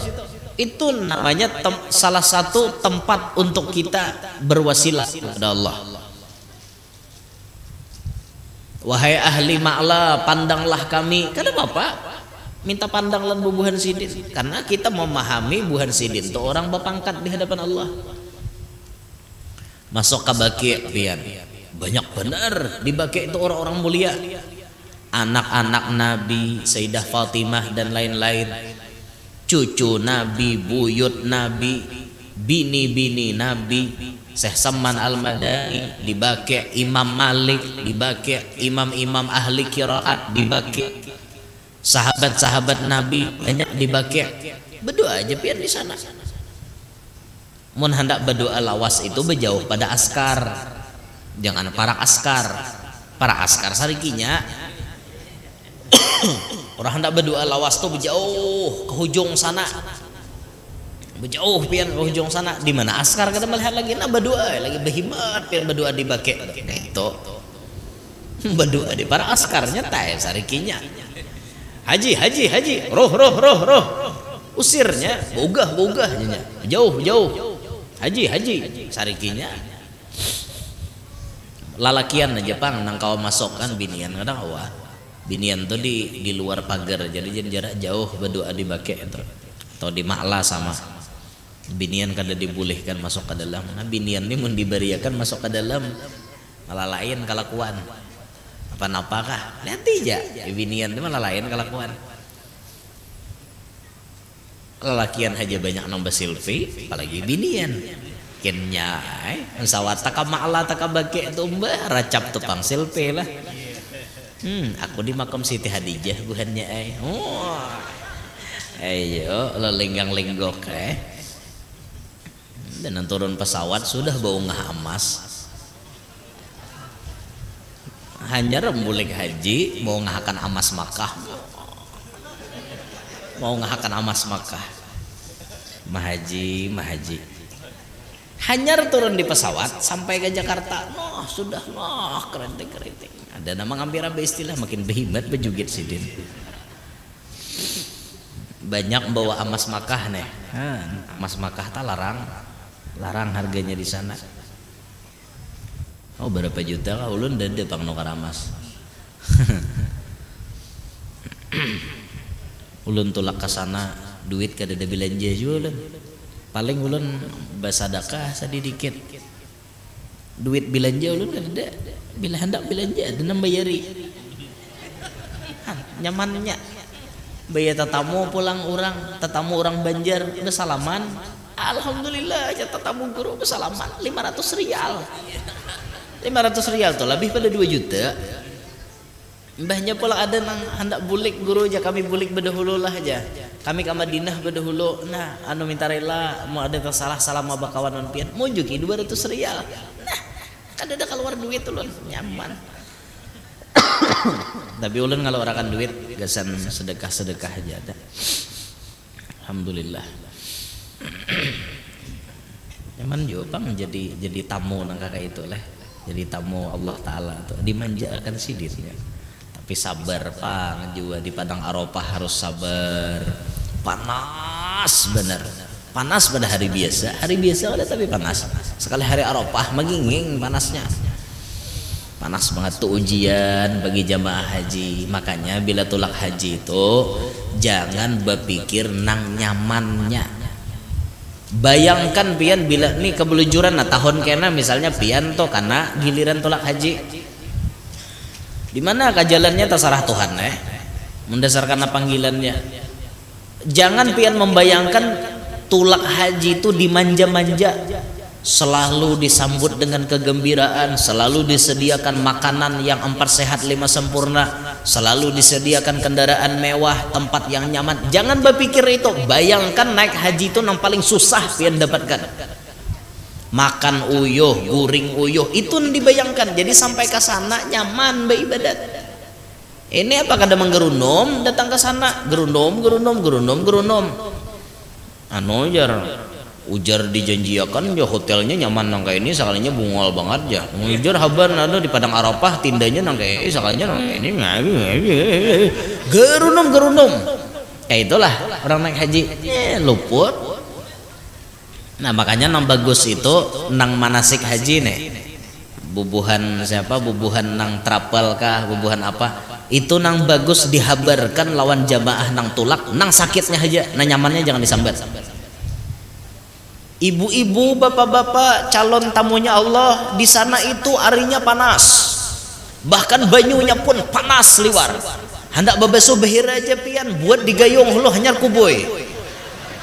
Itu namanya salah satu tempat untuk kita berwasilah kepada Allah. Wahai ahli Ma'la, pandanglah kami. Kenapa Bapak minta pandanglah Buhan Sidin? Karena kita memahami Buhan Sidin itu orang berpangkat di hadapan Allah. Masuk ke Baqi' pian. Banyak benar di Baqi' itu orang-orang mulia. Anak-anak Nabi, Sayyidah Fatimah dan lain-lain, cucu Nabi, buyut Nabi, bini-bini Nabi, Syekh Saman Al-Madani di Baqi', Imam Malik di Baqi', imam-imam ahli qiraat di Baqi', sahabat-sahabat Nabi banyak di Baqi'. Berdoa aja pian di sana. Mun hendak berdoa lawas itu berjauh pada askar. Jangan para askar. Para askar sarikinya orang hendak berdoa lawas tuh berjauh ke hujung sana. Berjauh pian ke hujung sana. Di mana askar kita melihat lagi nah berdoa lagi berhimat pian berdoa di Baqi'. Nah itu berdoa di para askarnya tae sarikinya. Haji, roh. Usirnya bogah-bogahnya. Jauh. Haji sarikinya. Lalakian aja pang nang kau masuk kan binian kadang wah. Binian tuh di luar pagar, jadi jarak jauh berdoa di Baqi' itu atau di Ma'la sama. Binian kada dibolehkan masuk ke dalam. Nah binian ini mun diberiakan masuk ke dalam malah lain kelakuan. Apa-napakah? Lihat aja. Binian itu malah lain kelakuan. Lelakian aja banyak nambah selfie, apalagi binian. Kenya, sawat taka Ma'la taka Baqi' itu mbah racap tupang selfie lah. Aku di makam Siti Hadijah buhannya ayo lo lenggang-lenggok dan turun pesawat sudah bau ngah emas. Hanya rembulik haji mau ngahakan emas Makkah. Mau ngahakan emas Makkah. Mahaji. Hanyar turun di pesawat sampai ke Jakarta. Sudah keriting. Ada nama ngambil istilah makin berhebat bejugit Sidin. Banyak bawa emas Makkah nih. Emas Makkah tak larang harganya di sana. Oh berapa juta kah ulun dede pang nukar emas. Ulun tulak ke sana duit kada ada belanja juga ulun. Paling ulun basadakah sedikit. Duit belanja ulun kada ada. Bila hendak belanja dan bayari. Nyamannya. Bayar tetamu pulang orang Banjar bersalaman. Alhamdulillah ya tetamu guru bersalaman 500 rial. 500 rial tuh lebih pada 2 juta. Mbahnya pula ada nang hendak bulik guru aja kami bulik berdahulu lah aja. Kami ke Madinah berdahulu. Nah, anu minta rela mau ada tersalah salam bakawan pian. Mau juga 200 rial. Nah, kan ada keluar duit tuh ulun nyaman. Tapi ulun kalau orakan duit gasan sedekah aja ada. alhamdulillah. Nyaman juga bang jadi tamu nang kakak itu lah, jadi tamu Allah Taala tuh dimanjakan sidinnya. Tapi sabar pang juga di padang Arafah harus sabar. Panas bener, panas pada hari biasa ada tapi panas. Sekali hari Arafah maginging panasnya. Panas banget tuh ujian bagi jamaah haji. Makanya bila tulak haji itu jangan berpikir nang nyamannya. Bayangkan pian bila nih kebelujuran nah tahun kena misalnya pian tuh karena giliran tulak haji. Di mana jalannya terserah Tuhan mendasarkan panggilannya. Jangan pian membayangkan tulak haji itu dimanja-manja, selalu disambut dengan kegembiraan, selalu disediakan makanan yang 4 sehat 5 sempurna, selalu disediakan kendaraan mewah, tempat yang nyaman. Jangan berpikir itu. Bayangkan naik haji itu yang paling susah pian dapatkan. Makan uyuh, guring uyuh, itu dibayangkan. Jadi sampai ke sana nyaman beribadat. Ini apa kada menggerundum datang ke sana, gerundum. Ujar dijanjiakan ya hotelnya nyaman nang kayak ini, sekalinya bungol banget ya. Ujar habar ada di padang Arafah tindanya nang kayak sekalinya nang kayak ini gerundum. Kayak itulah orang naik haji luput. Nah makanya nang bagus itu nang manasik haji nih, bubuhan siapa, bubuhan nang trapel kah, bubuhan apa itu nang bagus dihabarkan lawan jamaah nang tulak, nang sakitnya aja, nang nyamannya jangan disambat. Ibu-ibu, bapak-bapak, calon tamunya Allah di sana itu arinya panas, bahkan banyunya pun panas liwar. Hendak bebeso behir aja pian buat digayung hulu hanyar kuboy.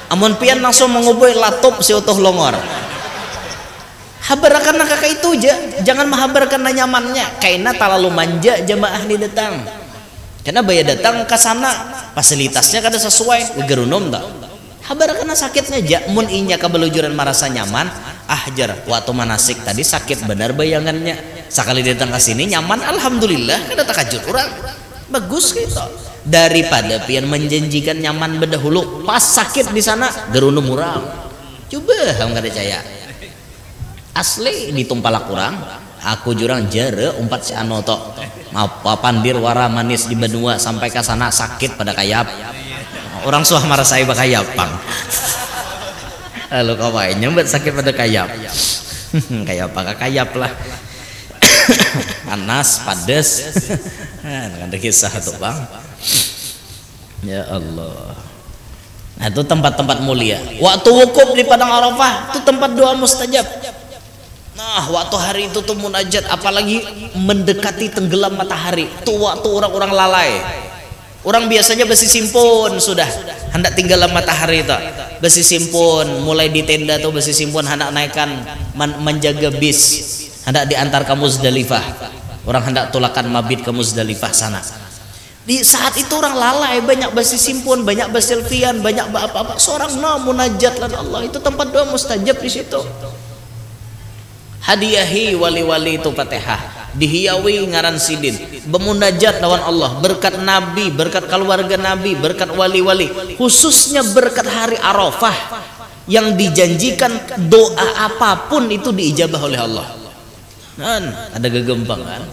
Amun pian langsung menguboy latop si utuh longor. Habarkan nak kakak itu aja, jangan menghabarkan nyamannya. Kaina terlalu manja jamaah ni datang. Karena bayar datang ke sana fasilitasnya kada sesuai, gerunum tak. Habarkan sakitnya aja. Mun inya kebelujuran merasa nyaman, jar waktu manasik tadi sakit benar bayangannya. Sekali datang ke sini nyaman, alhamdulillah kada takajut orang. Bagus gitu. Daripada pian menjanjikan nyaman berdahulu pas sakit di sana gerunum urang. Coba kamu kada percaya. Asli ditumpalak kurang. Aku jurang jere umpat si anu to. Apa pandir wara manis di benua sampai ke sana sakit pada kayap. Orang suah marasai bakayap pang. Lalu kawain nyambet sakit pada kayap. Kayak apa kayap lah. Panas, padas. Ada kisah tuh bang. Ya Allah. Nah itu tempat-tempat mulia. Waktu wukuf di padang Arafah itu tempat doa mustajab. Nah waktu hari itu tuh munajat, apalagi mendekati tenggelam matahari, tuh waktu orang-orang lalai. Orang biasanya besi simpun sudah hendak tinggalan matahari itu, besi simpun mulai di tenda tuh besi simpun hendak naikkan menjaga bis, hendak diantar ke Muzdalifah. Orang hendak tulakan mabit ke Muzdalifah sana. Di saat itu orang lalai, banyak besi simpun, banyak berselfian, banyak apa-apa. Seorang munajat lan Allah, itu tempat doa mustajab di situ. Hadiahi wali-wali itu Fatihah, dihiawi ngaran sidin, bermunajat lawan Allah, berkat Nabi, berkat keluarga Nabi, berkat wali-wali, khususnya berkat hari Arafah yang dijanjikan doa apapun itu diijabah oleh Allah. Kan ada gegempang kan?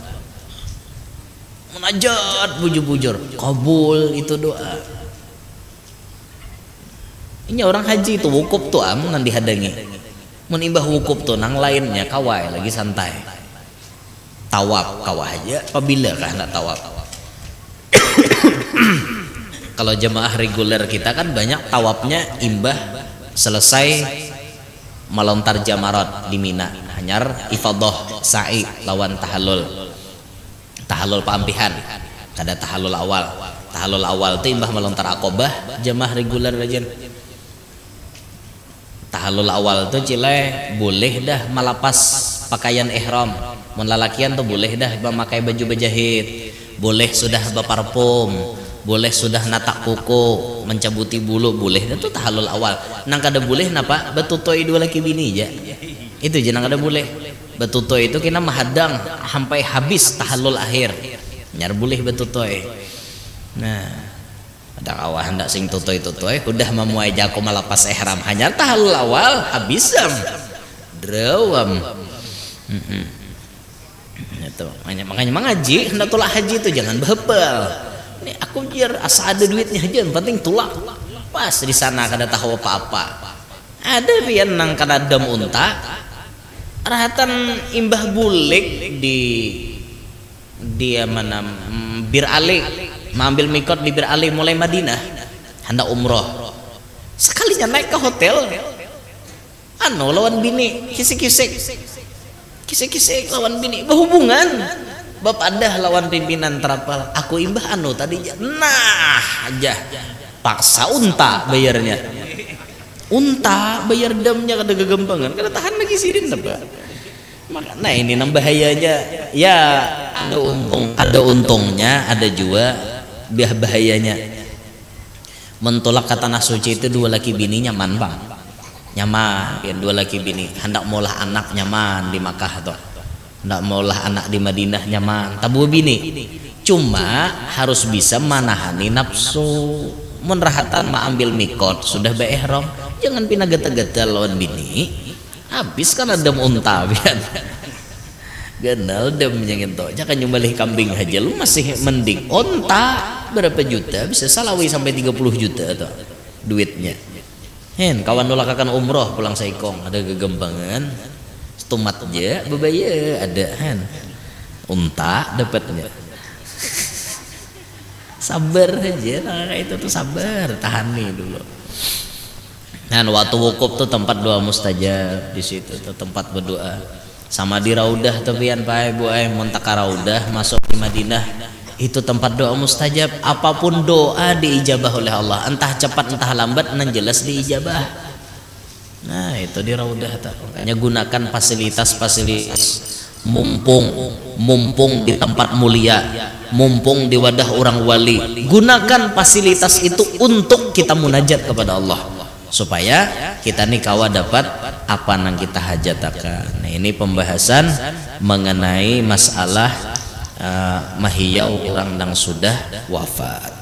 Munajat bujur-bujur, kabul itu doa. Ini orang haji itu wukuf tuh ngan dihadangi. Menimbah wukuf tuh nang lainnya kawai lagi santai. Tawaf kawah aja apabila kah nak tawaf. Kalau jemaah reguler kita kan banyak tawafnya imbah selesai melontar jamarat di Mina, hanyar ifadah sa'i lawan tahallul pampihan. Kada tahallul awal itu imbah melontar Aqobah jemaah reguler aja. Tahallul awal tuh cile boleh dah melapas pakaian ihram. Mun lalakian tuh boleh dah memakai baju berjahit, boleh sudah berparfum, boleh sudah natak kuku, mencabuti bulu, boleh dah tuh tahallul awal. Nang kada boleh napa betutoi dua laki bini aja. Itu je nang kada boleh. Betutoi itu kena mahadang sampai habis tahallul akhir. Nyar boleh betutoi. Nah, ada kawah hendak sing tutoy udah memuai jako malapas ihram hanya tahalul awal habisam drawam itu makanya mengaji hendak tolak haji itu jangan behebel. Ini aku biar asa ada duitnya aja, yang penting tulak. Pas di sana kada tahu apa-apa. Ada pian nang kada dam unta, rahatan imbah bulik di mana Bir Ali, mengambil mikot di Bir Ali mulai Madinah, hendak umroh. Sekalinya naik ke hotel, lawan bini, kisik-kisik lawan bini, berhubungan. Bapak dah lawan pimpinan terapal, aku imbah tadi nah aja paksa unta bayarnya, unta bayar damnya kada kegembangan kada tahan lagi sirin apa. Maka nah ini bahayanya ya, ada untungnya ada juga bahayanya. Mentolak kata nasuci itu dua laki bini nyaman bang, nyaman ya, dua laki bini hendak molah anak nyaman di Makkah tuh, hendak molah anak di Madinah nyaman tabu bini, cuma harus bisa manahani nafsu. Menrahatan ma ambil mikot sudah beihram jangan pindah geta-geta lawan bini, habis kan ada unta biar ganal demnya gitu, jangan nyumbalik kambing aja lu masih mending unta berapa juta bisa salawi sampai 30 juta tuh duitnya. Kawan nolak akan umroh pulang saikong ada kegembangan tumat aja bebaya ada unta dapatnya. Sabar aja, nah itu tuh sabar, tahan nih dulu. Dan waktu wukuf tuh tempat doa mustajab di situ tuh tempat berdoa. Sama di Raudah tuh pian Pak Ibu Muntaka Raudah masuk di Madinah itu tempat doa mustajab. Apapun doa diijabah oleh Allah, entah cepat entah lambat, nan jelas diijabah. Nah itu di Raudah tuh. Makanya gunakan fasilitas mumpung di tempat mulia, mumpung di wadah orang wali, gunakan fasilitas itu untuk kita munajat kepada Allah supaya kita nih kawa dapat apa yang kita hajatakan. Nah ini pembahasan mengenai masalah mahiyau orang yang sudah wafat.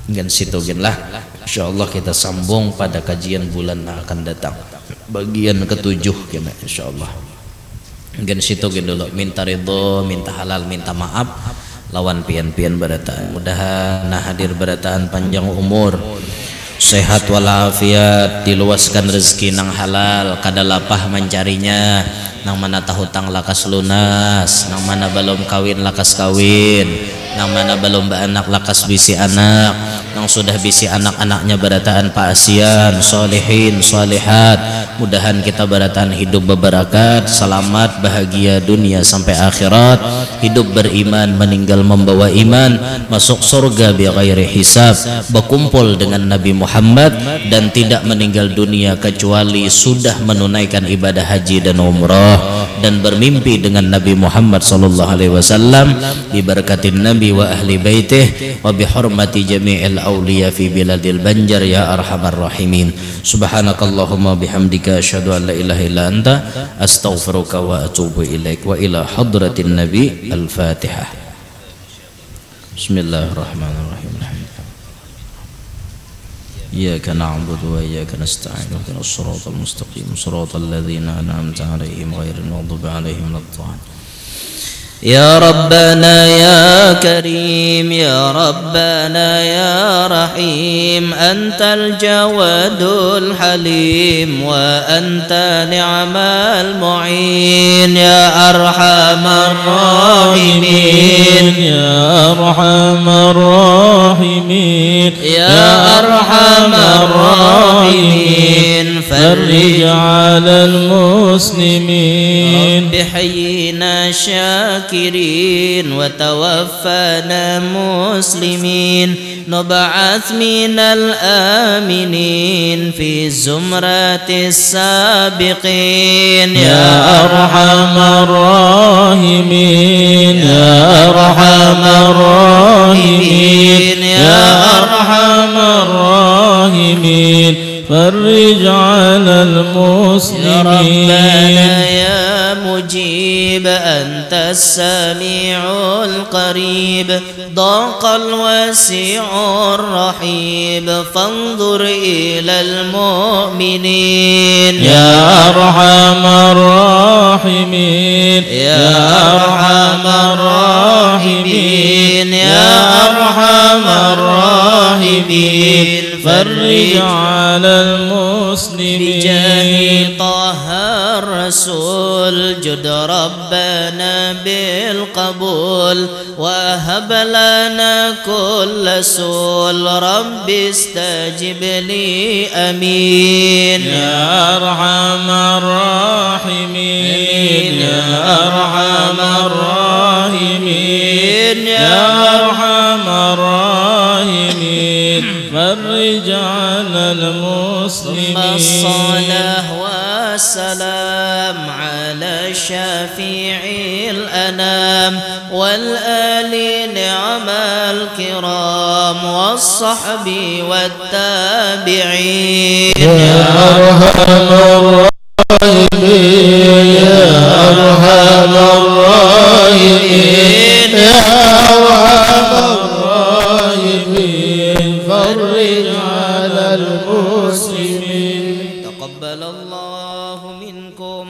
Dan situ genlah insyaallah kita sambung pada kajian bulan yang akan datang bagian ketujuh kena insyaallah. Gen situ gen dulu minta ridho, minta halal, minta maaf lawan pian-pian berataan. Mudahan hadir berataan panjang umur, sehat walafiat, diluaskan rezeki nang halal, kada lapah mencarinya, nang mana tahu hutang lakas lunas, nang mana belum kawin lakas kawin, nang mana belum beranak lakas bisi anak, nang sudah bisi anak-anaknya berataan paasian, solehin, solehat. Mudahan kita berataan hidup berbarakat, selamat, bahagia dunia sampai akhirat, hidup beriman, meninggal membawa iman, masuk surga bi ghairi hisab, berkumpul dengan Nabi Muhammad dan tidak meninggal dunia kecuali sudah menunaikan ibadah haji dan umrah dan bermimpi dengan Nabi Muhammad sallallahu alaihi wasallam, diberkatin Nabi wa ahli baitih wa bihormati jami'il awliya fi biladil Banjar ya arhamar rahimin. Subhanakallahumma bihamdika asyhadu an la ilaha illa anta astaghfiruka wa atubu ilaik. Wa ila hadratin nabi al-fatihah. Bismillahirrahmanirrahim. Iyyaka na'budu wa iyyaka nasta'in ihdinas siratal mustaqim siratal ladzina an'amta 'alaihim ghairil maghdubi 'alaihim waladdallin. يا ربنا يا كريم يا ربنا يا رحيم أنت الجواد الحليم وأنت نعم المعين يا أرحم الراحمين يا أرحم الراحمين يا أرحم الراحمين فرج على المسلمين رب حينا شاكرين وتوفنا مسلمين نبعث من الآمنين في زمرة السابقين يا أرحم الراحمين يا أرحم الراحمين يا أرحم الراحمين فرج على المسلمين يا ربنا يا مجيب أنت السميع القريب ضاق الواسع الرحيب فانظر إلى المؤمنين يا أرحم الراحمين يا أرحم الراحمين يا أرحم الراحمين فرج على المسلمين بجاه طه الرسول جد ربنا بالقبول وهب لنا كل سول رب استجب لي أمين يا أرحم الراحمين يا أرحم الراحمين يا أرحم الراحمين فرج على المسلمين الصلاة والسلام على شفيع الأنام والآل نعم الكرام والصحب والتابعين يا أرحم الراحمين يا أرحم الراحمين يا أرحم الراحمين فرج على المسلمين تقبل الله منكم